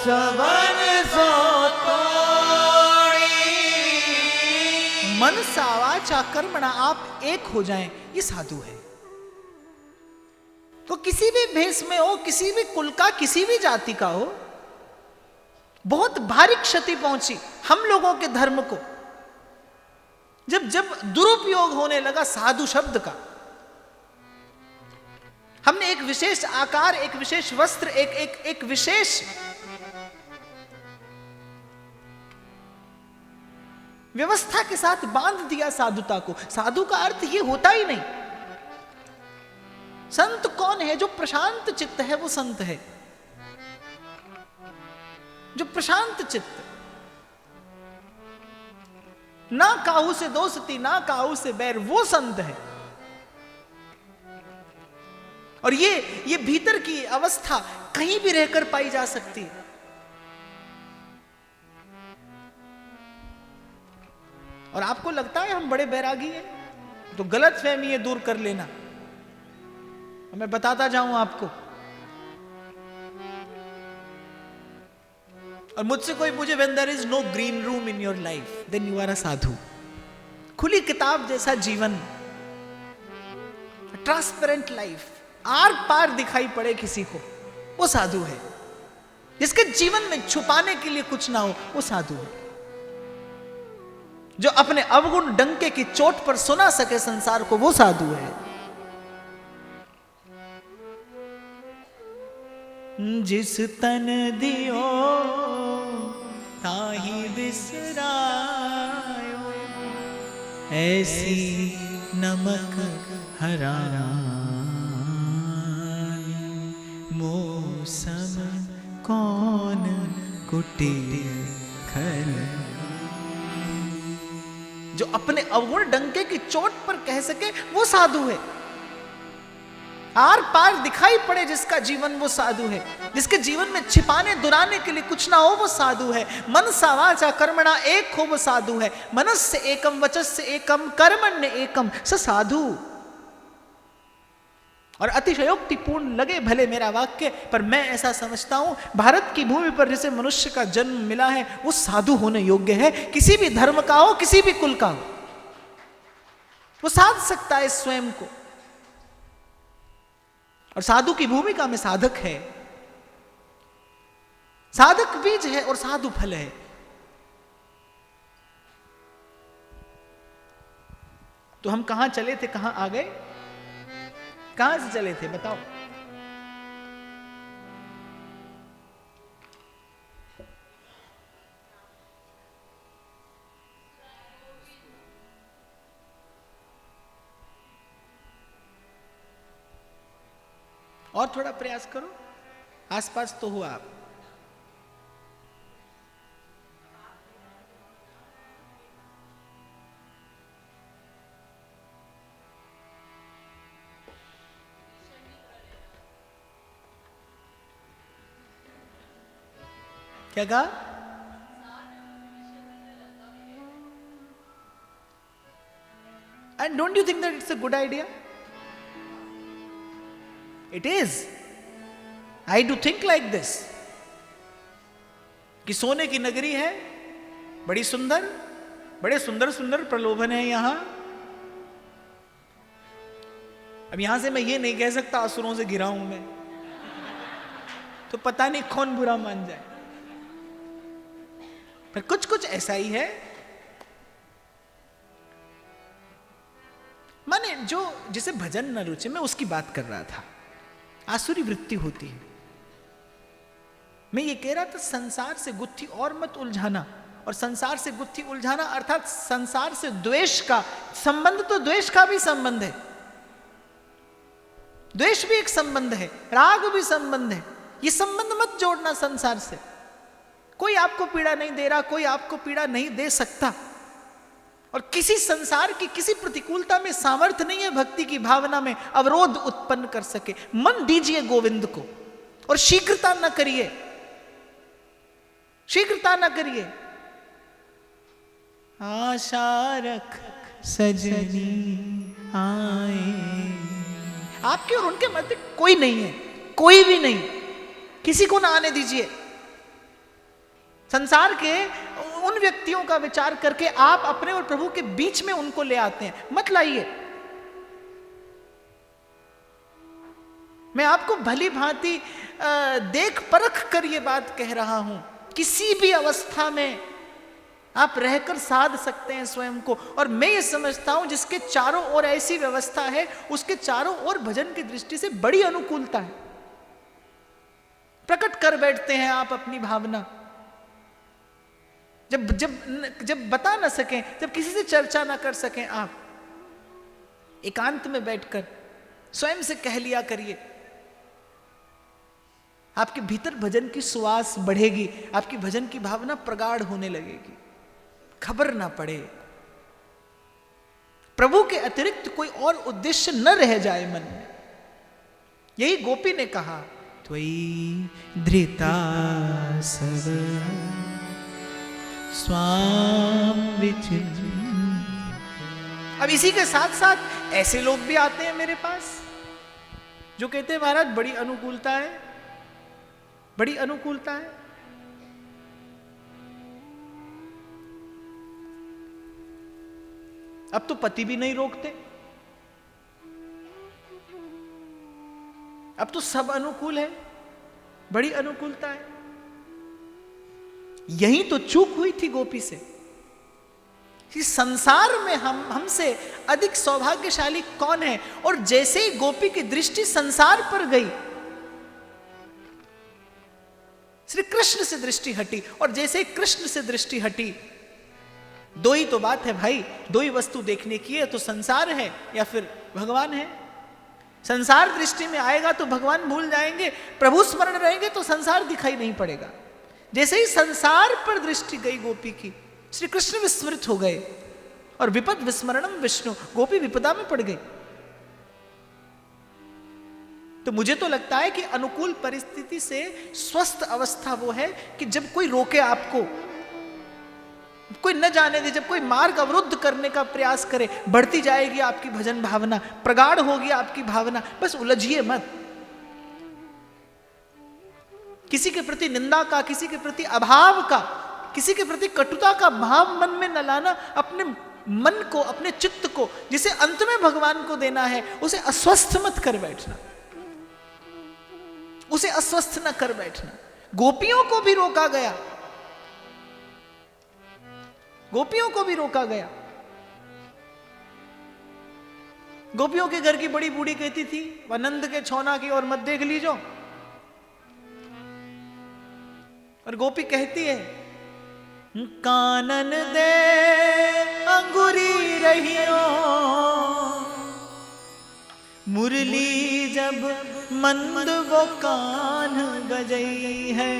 सबन सो तोड़ी। मन सा वाचा कर्मणा आप एक हो जाएं, ये साधु है। तो किसी भी भेष में हो, किसी भी कुल का, किसी भी जाति का हो, बहुत भारी क्षति पहुंची हम लोगों के धर्म को जब दुरुपयोग होने लगा साधु शब्द का। हमने एक विशेष आकार, एक विशेष वस्त्र, एक विशेष व्यवस्था के साथ बांध दिया साधुता को। साधु का अर्थ ये होता ही नहीं। संत कौन है? जो प्रशांत चित्त है वो संत है। जो प्रशांत चित्त, ना काहू से दोस्ती, ना काहू से बैर, वो संत है। और ये भीतर की अवस्था कहीं भी रहकर पाई जा सकती है। और आपको लगता है हम बड़े बैरागी हैं, तो गलत फहमी है दूर कर लेना। मैं बताता जाऊं आपको, और मुझसे कोई पूछे when there is no green room in your life then you are a साधु। खुली किताब जैसा जीवन, ट्रांसपेरेंट लाइफ, आर पार दिखाई पड़े किसी को, वो साधु है। जिसके जीवन में छुपाने के लिए कुछ ना हो, वो साधु है। जो अपने अवगुण डंके की चोट पर सुना सके संसार को, वो साधु है। जिस तन दियो ताही बिसरायो, ऐसी नमक हरानी, मौसम कौन कुटिल खल। जो अपने अवगुण डंके की चोट पर कह सके, वो साधु है। आर पार दिखाई पड़े जिसका जीवन, वो साधु है। जिसके जीवन में छिपाने दुराने के लिए कुछ ना हो, वो साधु है। मनसा वाचा कर्मणा एक हो, वो साधु है। मनस्य एकम वचस्य एकम कर्मण्य एकम स साधु। और अतिशयोक्तिपूर्ण लगे भले मेरा वाक्य, पर मैं ऐसा समझता हूं भारत की भूमि पर जिसे मनुष्य का जन्म मिला है वो साधु होने योग्य है, किसी भी धर्म का हो, किसी भी कुल का हो, वो साध सकता है स्वयं को। और साधु की भूमिका में साधक है, साधक बीज है और साधु फल है। तो हम कहां चले थे, कहां आ गए, कहां से चले थे बताओ? और थोड़ा प्रयास करो, आसपास तो हो आप। क्या कहा? And don't you think that it's a good idea? It is. I do think like this. कि सोने की नगरी है, बड़ी सुंदर, बड़े सुंदर सुंदर प्रलोभन है यहां। अब यहां से मैं ये नहीं कह सकता असुरों से घिरा हूं मैं, तो पता नहीं कौन बुरा मान जाए, पर कुछ कुछ ऐसा ही है। माने जो जिसे भजन न रुचे, मैं उसकी बात कर रहा था, आसुरी वृत्ति होती है। मैं ये कह रहा था संसार से गुत्थी और मत उलझाना, और संसार से गुत्थी उलझाना अर्थात संसार से द्वेष का संबंध, तो द्वेष का भी संबंध है, द्वेष भी एक संबंध है, राग भी संबंध है। ये संबंध मत जोड़ना संसार से। कोई आपको पीड़ा नहीं दे रहा, कोई आपको पीड़ा नहीं दे सकता, और किसी संसार की किसी प्रतिकूलता में सामर्थ्य नहीं है भक्ति की भावना में अवरोध उत्पन्न कर सके। मन दीजिए गोविंद को, और शीघ्रता न करिए, शीघ्रता न करिए। आशा रख सजनी आए, आपके और उनके मध्य कोई नहीं है, कोई भी नहीं, किसी को ना आने दीजिए। संसार के उन व्यक्तियों का विचार करके आप अपने और प्रभु के बीच में उनको ले आते हैं, मत लाइए। मैं आपको भली भांति देख परख कर यह बात कह रहा हूं, किसी भी अवस्था में आप रहकर साध सकते हैं स्वयं को। और मैं ये समझता हूं जिसके चारों ओर ऐसी व्यवस्था है, उसके चारों ओर भजन की दृष्टि से बड़ी अनुकूलता है। प्रकट कर बैठते हैं आप अपनी भावना, जब जब जब बता ना सकें, जब किसी से चर्चा ना कर सकें, आप एकांत में बैठकर स्वयं से कह लिया करिए। आपके भीतर भजन की सुवास बढ़ेगी, आपकी भजन की भावना प्रगाढ़ होने लगेगी, खबर ना पड़े, प्रभु के अतिरिक्त कोई और उद्देश्य न रह जाए मन में। यही गोपी ने कहा, त्वयि धृता सब स्वाम विचित। अब इसी के साथ साथ ऐसे लोग भी आते हैं मेरे पास जो कहते हैं महाराज बड़ी अनुकूलता है, बड़ी अनुकूलता है। अब तो पति भी नहीं रोकते, अब तो सब अनुकूल है, बड़ी अनुकूलता है। यही तो चूक हुई थी गोपी से कि संसार में हमसे अधिक सौभाग्यशाली कौन है। और जैसे ही गोपी की दृष्टि संसार पर गई, श्री कृष्ण से दृष्टि हटी, और जैसे ही कृष्ण से दृष्टि हटी, दो ही तो बात है भाई, दो ही वस्तु देखने की है, तो संसार है या फिर भगवान है। संसार दृष्टि में आएगा तो भगवान भूल जाएंगे, प्रभु स्मरण रहेंगे तो संसार दिखाई नहीं पड़ेगा। जैसे ही संसार पर दृष्टि गई गोपी की, श्री कृष्ण विस्मृत हो गए, और विपद विस्मरणम विष्णु, गोपी विपदा में पड़ गई। तो मुझे तो लगता है कि अनुकूल परिस्थिति से स्वस्थ अवस्था वो है कि जब कोई रोके आपको, कोई न जाने दे, जब कोई मार्ग अवरुद्ध करने का प्रयास करे, बढ़ती जाएगी आपकी भजन भावना, प्रगाढ़ होगी आपकी भावना। बस उलझिए मत। किसी के प्रति निंदा का, किसी के प्रति अभाव का, किसी के प्रति कटुता का भाव मन में न लाना। अपने मन को, अपने चित्त को, जिसे अंत में भगवान को देना है, उसे अस्वस्थ मत कर बैठना, उसे अस्वस्थ न कर बैठना। गोपियों को भी रोका गया, गोपियों को भी रोका गया। गोपियों के घर की बड़ी बूढ़ी कहती थी, आनंद के छौना की और मत देख लीजो। और गोपी कहती है, कानन दे अंगुरी रहियो, मुरली जब मंद वो कान बजई है,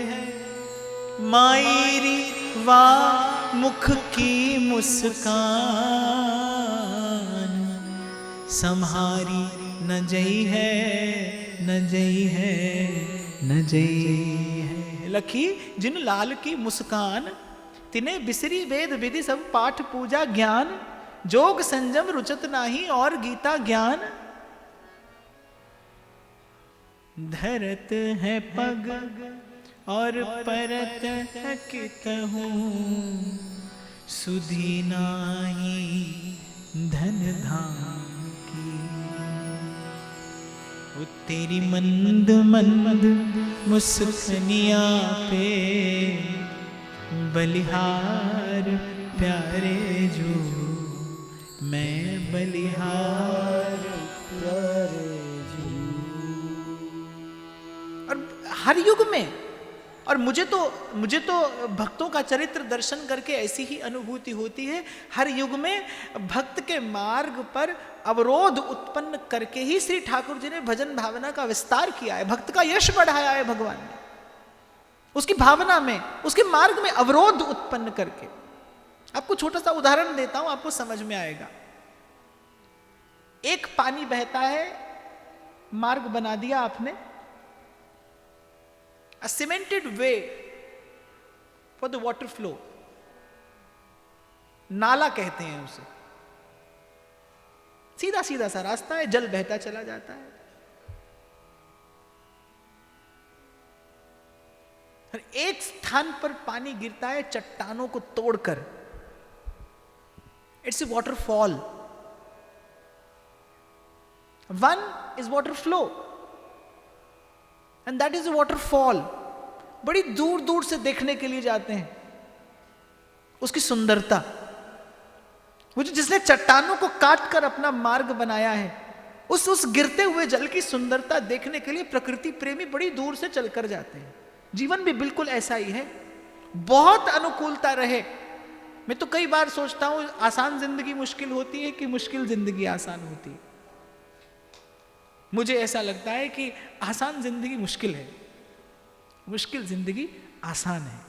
मायरी वाह मुख की मुस्कान, संहारी न जई है, न जई है, न जई है। लखी जिन लाल की मुस्कान, तिने बिसरी वेद विधि सब पाठ पूजा ज्ञान, जोग संजम रुचत नाही और गीता ज्ञान, धरत है पग और परत कितहूँ, सुधी नाही धन धाम की। वो तेरी मंद मंद मुस्कनिया पे, बलिहार प्यारे जो, मैं बलिहार प्यारे जो। और हर युग में, और मुझे तो भक्तों का चरित्र दर्शन करके ऐसी ही अनुभूति होती है, हर युग में भक्त के मार्ग पर अवरोध उत्पन्न करके ही श्री ठाकुर जी ने भजन भावना का विस्तार किया है, भक्त का यश बढ़ाया है भगवान ने, उसकी भावना में, उसके मार्ग में अवरोध उत्पन्न करके। आपको छोटा सा उदाहरण देता हूं, आपको समझ में आएगा। एक पानी बहता है, मार्ग बना दिया आपने, a cemented way for the water flow, नाला कहते हैं उसे, सीधा सीधा सा रास्ता है, जल बहता चला जाता है। और एक स्थान पर पानी गिरता है चट्टानों को तोड़कर, it's a waterfall. One is water flow and that is a waterfall. बड़ी दूर दूर से देखने के लिए जाते हैं उसकी सुंदरता। वो जिसने चट्टानों को काट कर अपना मार्ग बनाया है, उस गिरते हुए जल की सुंदरता देखने के लिए प्रकृति प्रेमी बड़ी दूर से चलकर जाते हैं। जीवन भी बिल्कुल ऐसा ही है, बहुत अनुकूलता रहे। मैं तो कई बार सोचता हूं, आसान जिंदगी मुश्किल होती है कि मुश्किल जिंदगी आसान होती है। मुझे ऐसा लगता है कि आसान जिंदगी मुश्किल है, मुश्किल जिंदगी आसान है।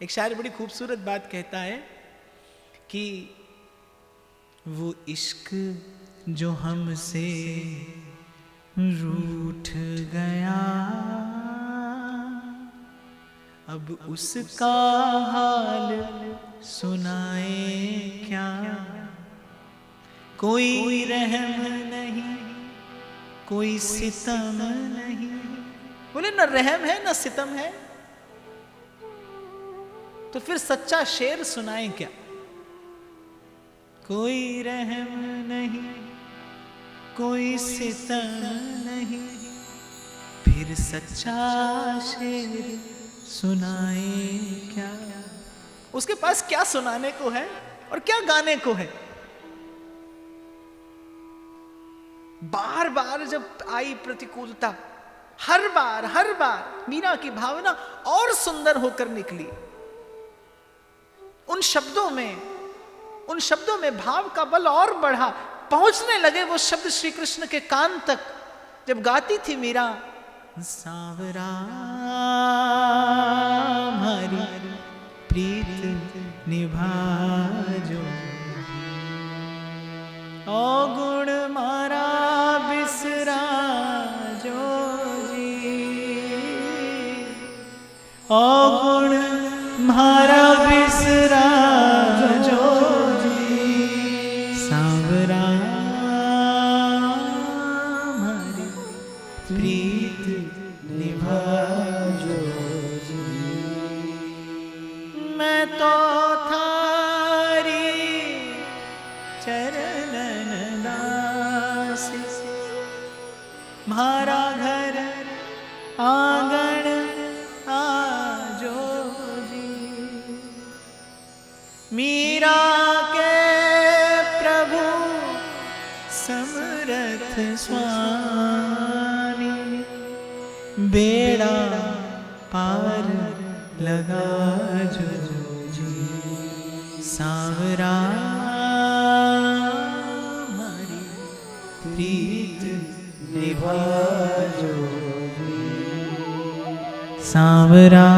एक शायर बड़ी खूबसूरत बात कहता है कि वो इश्क जो हमसे रूठ गया, अब उसका हाल सुनाए क्या। कोई रहम नहीं, कोई सितम नहीं। बोले न रहम है न सितम है, तो फिर सच्चा शेर सुनाए क्या। कोई रहम नहीं, कोई सितम नहीं, फिर सच्चा शेर सुनाए क्या। उसके पास क्या सुनाने को है और क्या गाने को है। बार बार जब आई प्रतिकूलता, हर बार मीरा की भावना और सुंदर होकर निकली। उन शब्दों में भाव का बल और बढ़ा। पहुंचने लगे वो शब्द श्री कृष्ण के कान तक, जब गाती थी मीरा, सांवरा हमारी प्रीत निभाजो, ओ गुण मारा बिसरा जो जी, ओ गुण म्हारा बिसरा जो जी सांवरा म्हारी प्रीत निभा जो जी। मैं तो थारी चरणन दासी म्हारा घर आंगन आजो जी। मीरा के प्रभु समरथ स्वामी बेड़ा पार लगा जो जी सांवरा हमारी प्रीत निभा जो जी सांवरा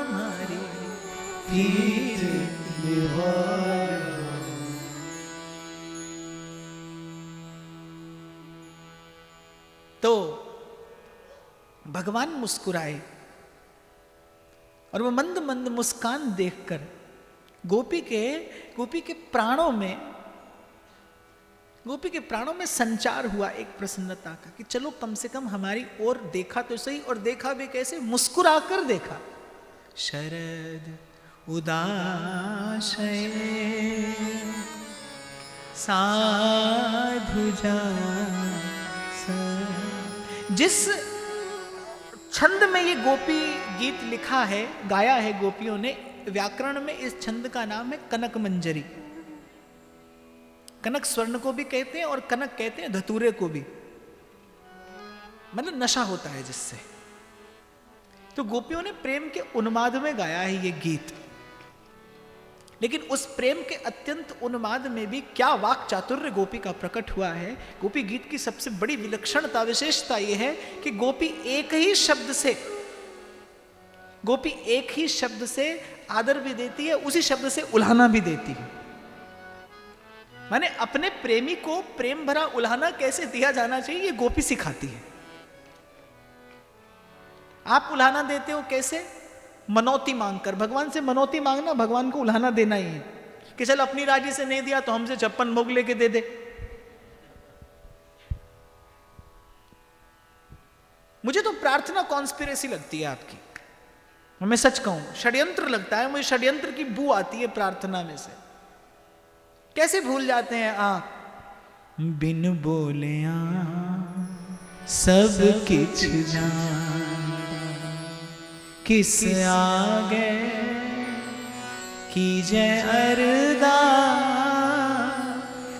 हमारी प्रीत निभा। तो भगवान मुस्कुराए और वो मंद मंद मुस्कान देखकर गोपी के प्राणों में संचार हुआ एक प्रसन्नता का कि चलो कम से कम हमारी ओर देखा तो सही, और देखा भी कैसे, मुस्कुराकर देखा। शरद उदाशय साधु जा। जिस छंद में ये गोपी गीत लिखा है, गाया है गोपियों ने, व्याकरण में इस छंद का नाम है कनक मंजरी। कनक स्वर्ण को भी कहते हैं और कनक कहते हैं धतूरे को भी, मतलब नशा होता है जिससे। तो गोपियों ने प्रेम के उन्माद में गाया है ये गीत, लेकिन उस प्रेम के अत्यंत उन्माद में भी क्या वाक चातुर्य गोपी का प्रकट हुआ है। गोपी गीत की सबसे बड़ी विलक्षणता, विशेषता यह है कि गोपी एक ही शब्द से आदर भी देती है, उसी शब्द से उल्हाना भी देती है। माने अपने प्रेमी को प्रेम भरा उल्हाना कैसे दिया जाना चाहिए, ये गोपी सिखाती है। आप उल्हाना देते हो कैसे? मनौती मांगकर। भगवान से मनौती मांगना भगवान को उल्हाना देना ही है कि चल अपनी राजी से नहीं दिया तो हमसे 56 भोग लेके दे दे। मुझे तो प्रार्थना कॉन्स्पिरेसी लगती है आपकी, मैं सच कहूं षड्यंत्र लगता है मुझे। षड्यंत्र की बू आती है प्रार्थना में से। कैसे भूल जाते हैं आप? बिन बोले सब किछ जानता, किस आगे कीजे अरदास।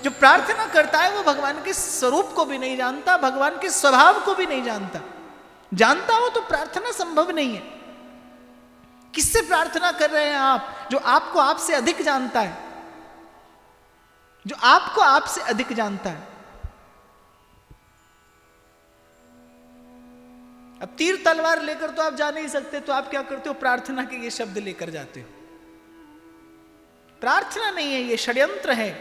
जो प्रार्थना करता है वो भगवान के स्वरूप को भी नहीं जानता, भगवान के स्वभाव को भी नहीं जानता। जानता हो तो प्रार्थना संभव नहीं है। किससे प्रार्थना कर रहे हैं आप? जो आपको आपसे अधिक जानता है, जो आपको आपसे अधिक जानता है। अब तीर तलवार लेकर तो आप जा नहीं सकते, तो आप क्या करते हो? प्रार्थना के ये शब्द लेकर जाते हो। प्रार्थना नहीं है, ये षड्यंत्र है।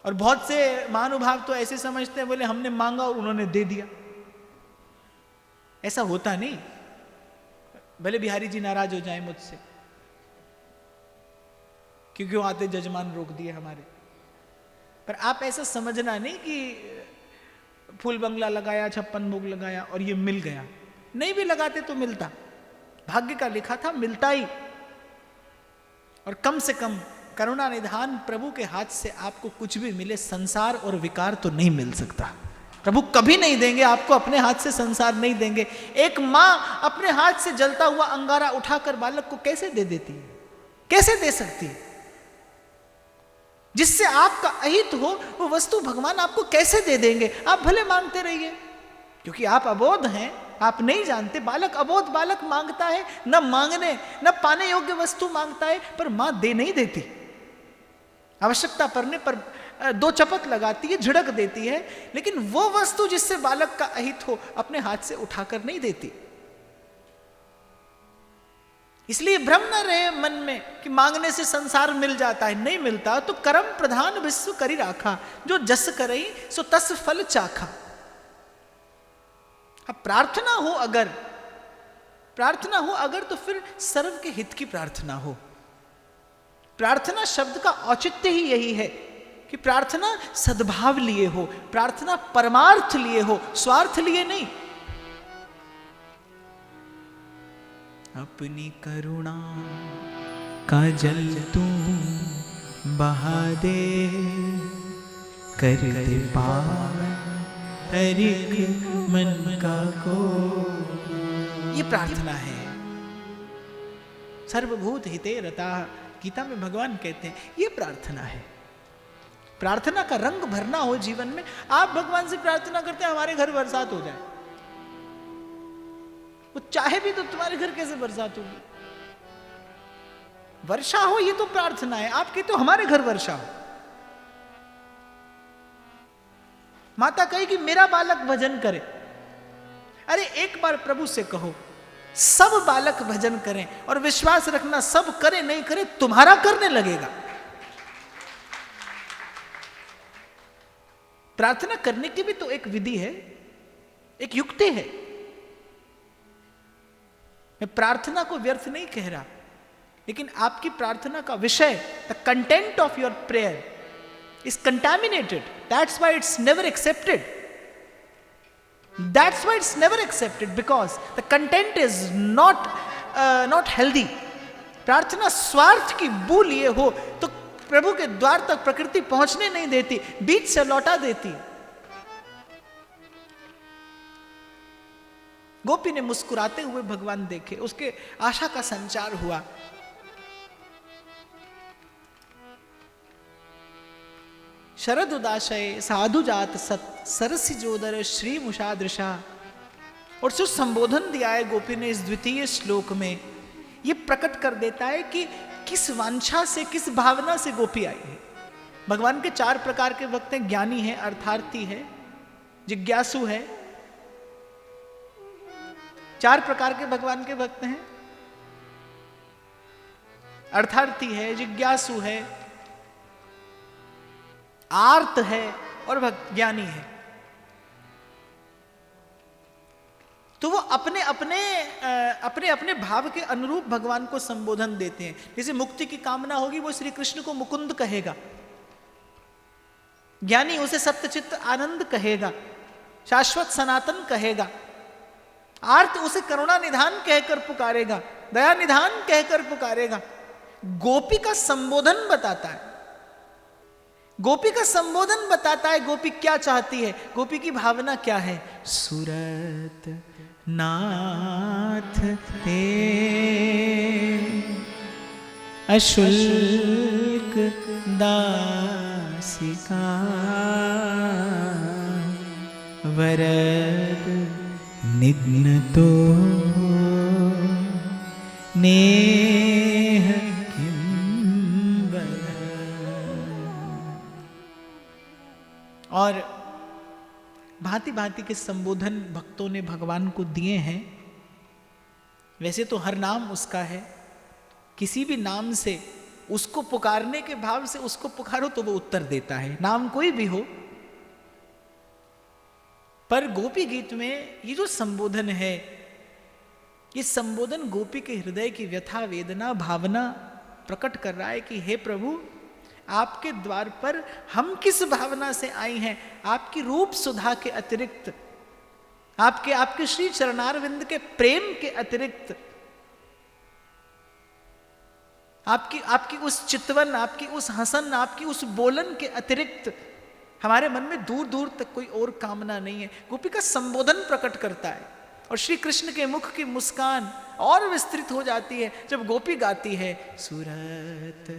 और बहुत से महानुभाव तो ऐसे समझते हैं, बोले हमने मांगा और उन्होंने दे दिया। ऐसा होता नहीं। भले बिहारी जी नाराज हो जाए मुझसे, क्योंकि वो आते जजमान रोक दिए हमारे, पर आप ऐसा समझना नहीं कि फूल बंगला लगाया, 56 भोग लगाया और ये मिल गया। नहीं भी लगाते तो मिलता, भाग्य का लिखा था, मिलता ही। और कम से कम करुणा निधान प्रभु के हाथ से आपको कुछ भी मिले, संसार और विकार तो नहीं मिल सकता। प्रभु कभी नहीं देंगे आपको, अपने हाथ से संसार नहीं देंगे। एक माँ अपने हाथ से जलता हुआ अंगारा उठाकर बालक को कैसे दे देती है? कैसे दे सकती है? जिससे आपका अहित हो वो वस्तु भगवान आपको कैसे दे देंगे? आप भले मांगते रहिए, क्योंकि आप अबोध हैं, आप नहीं जानते। बालक अबोध बालक मांगता है, न मांगने न पाने योग्य वस्तु मांगता है, पर मां दे नहीं देती। आवश्यकता पड़ने पर 2 चपत लगाती है, झिड़क देती है, लेकिन वो वस्तु जिससे बालक का अहित हो अपने हाथ से उठाकर नहीं देती। इसलिए भ्रम न रहे मन में कि मांगने से संसार मिल जाता है। नहीं मिलता। तो कर्म प्रधान विश्व करी राखा, जो जस करई सो तस फल चाखा। अब प्रार्थना हो अगर तो फिर सर्व के हित की प्रार्थना हो। प्रार्थना शब्द का औचित्य ही यही है कि प्रार्थना सद्भाव लिए हो, प्रार्थना परमार्थ लिए हो, स्वार्थ लिए नहीं। अपनी करुणा का जल तू बहा दे, कर दे पार हर एक मन का को। ये प्रार्थना है। सर्वभूत हिते रता, गीता में भगवान कहते हैं ये प्रार्थना है। प्रार्थना का रंग भरना हो जीवन में। आप भगवान से प्रार्थना करते हैं हमारे घर बरसात हो जाए, वो चाहे भी तो तुम्हारे घर कैसे बरसात होगी? वर्षा हो ये तो प्रार्थना है। आप कहते हो हमारे घर वर्षा हो। माता कहे कि मेरा बालक भजन करे। अरे एक बार प्रभु से कहो सब बालक भजन करें, और विश्वास रखना सब करे नहीं करे तुम्हारा करने लगेगा। प्रार्थना करने की भी तो एक विधि है, एक युक्ति है। मैं प्रार्थना को व्यर्थ नहीं कह रहा, लेकिन आपकी प्रार्थना का विषय, the content of your prayer is contaminated. That's why it's never accepted. That's why it's never accepted, because the content is not healthy. प्रार्थना स्वार्थ की बू लिए हो तो प्रभु के द्वार तक प्रकृति पहुंचने नहीं देती, बीच से लौटा देती। गोपी ने मुस्कुराते हुए भगवान देखे, उसके आशा का संचार हुआ। शरद उदाशय साधु जात सत सरसी जोदर श्री मुषादृशा। और जो संबोधन दिया है गोपी ने इस द्वितीय श्लोक में, यह प्रकट कर देता है कि किस वांछा से, किस भावना से गोपी आई है। भगवान के 4 प्रकार के भक्त हैं। ज्ञानी है, अर्थार्थी है, जिज्ञासु है। 4 प्रकार के भगवान के भक्त हैं। अर्थार्थी है, जिज्ञासु है, आर्त है और ज्ञानी है। तो वो अपने अपने भाव के अनुरूप भगवान को संबोधन देते हैं। जैसे मुक्ति की कामना होगी वो श्री कृष्ण को मुकुंद कहेगा, ज्ञानी उसे सत्यचित्त आनंद कहेगा, शाश्वत सनातन कहेगा। आर्त उसे करुणा निधान कहकर पुकारेगा, दया निधान कहकर पुकारेगा। गोपी का संबोधन बताता है, गोपी का संबोधन बताता है गोपी क्या चाहती है, गोपी की भावना क्या है। सुरत नाथ ते अशुल्क दासिका, वरद निघ्नतो नेह किंबर। और भांति भांति के संबोधन भक्तों ने भगवान को दिए हैं। वैसे तो हर नाम उसका है, किसी भी नाम से उसको पुकारने के भाव से उसको पुकारो तो वो उत्तर देता है, नाम कोई भी हो। पर गोपी गीत में ये जो संबोधन है, ये संबोधन गोपी के हृदय की व्यथा, वेदना, भावना प्रकट कर रहा है कि हे प्रभु, आपके द्वार पर हम किस भावना से आई हैं। आपकी रूप सुधा के अतिरिक्त, आपके श्री चरणारविंद के प्रेम के अतिरिक्त, आपकी उस चितवन, आपकी उस हसन, आपकी उस बोलन के अतिरिक्त हमारे मन में दूर दूर तक कोई और कामना नहीं है। गोपी का संबोधन प्रकट करता है। और श्री कृष्ण के मुख की मुस्कान और विस्तृत हो जाती है जब गोपी गाती है, सुरत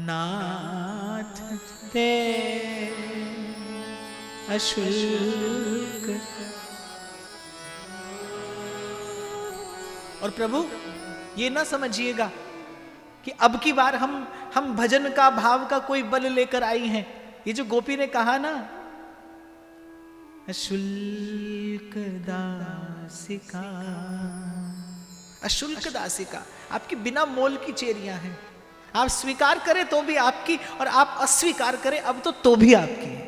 नाथ ते अशुल्क। और प्रभु ये ना समझिएगा कि अब की बार हम भजन का, भाव का कोई बल लेकर आई हैं। ये जो गोपी ने कहा ना, अशुल्क दासिका, अशुल्क दासिका, आपकी बिना मोल की चेरियां हैं। आप स्वीकार करें तो भी आपकी, और आप अस्वीकार करें अब तो भी आपकी है।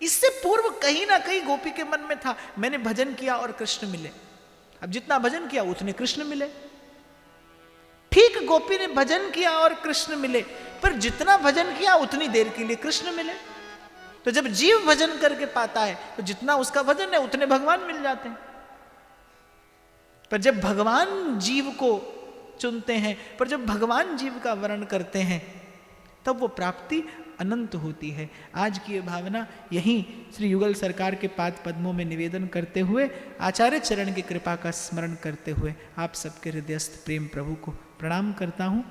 इससे पूर्व कहीं ना कहीं गोपी के मन में था, मैंने भजन किया और कृष्ण मिले। अब जितना भजन किया उतने कृष्ण मिले। ठीक, गोपी ने भजन किया और कृष्ण मिले, पर जितना भजन किया उतनी देर के लिए कृष्ण मिले। तो जब जीव भजन करके पाता है तो जितना उसका भजन है उतने भगवान मिल जाते हैं। पर जब भगवान जीव को चुनते हैं, पर जब भगवान जीव का वर्ण करते हैं, तब वो प्राप्ति अनंत होती है। आज की ये भावना यहीं श्री युगल सरकार के पाद पद्मों में निवेदन करते हुए, आचार्य चरण की कृपा का स्मरण करते हुए आप सबके हृदयस्थ प्रेम प्रभु को प्रणाम करता हूँ।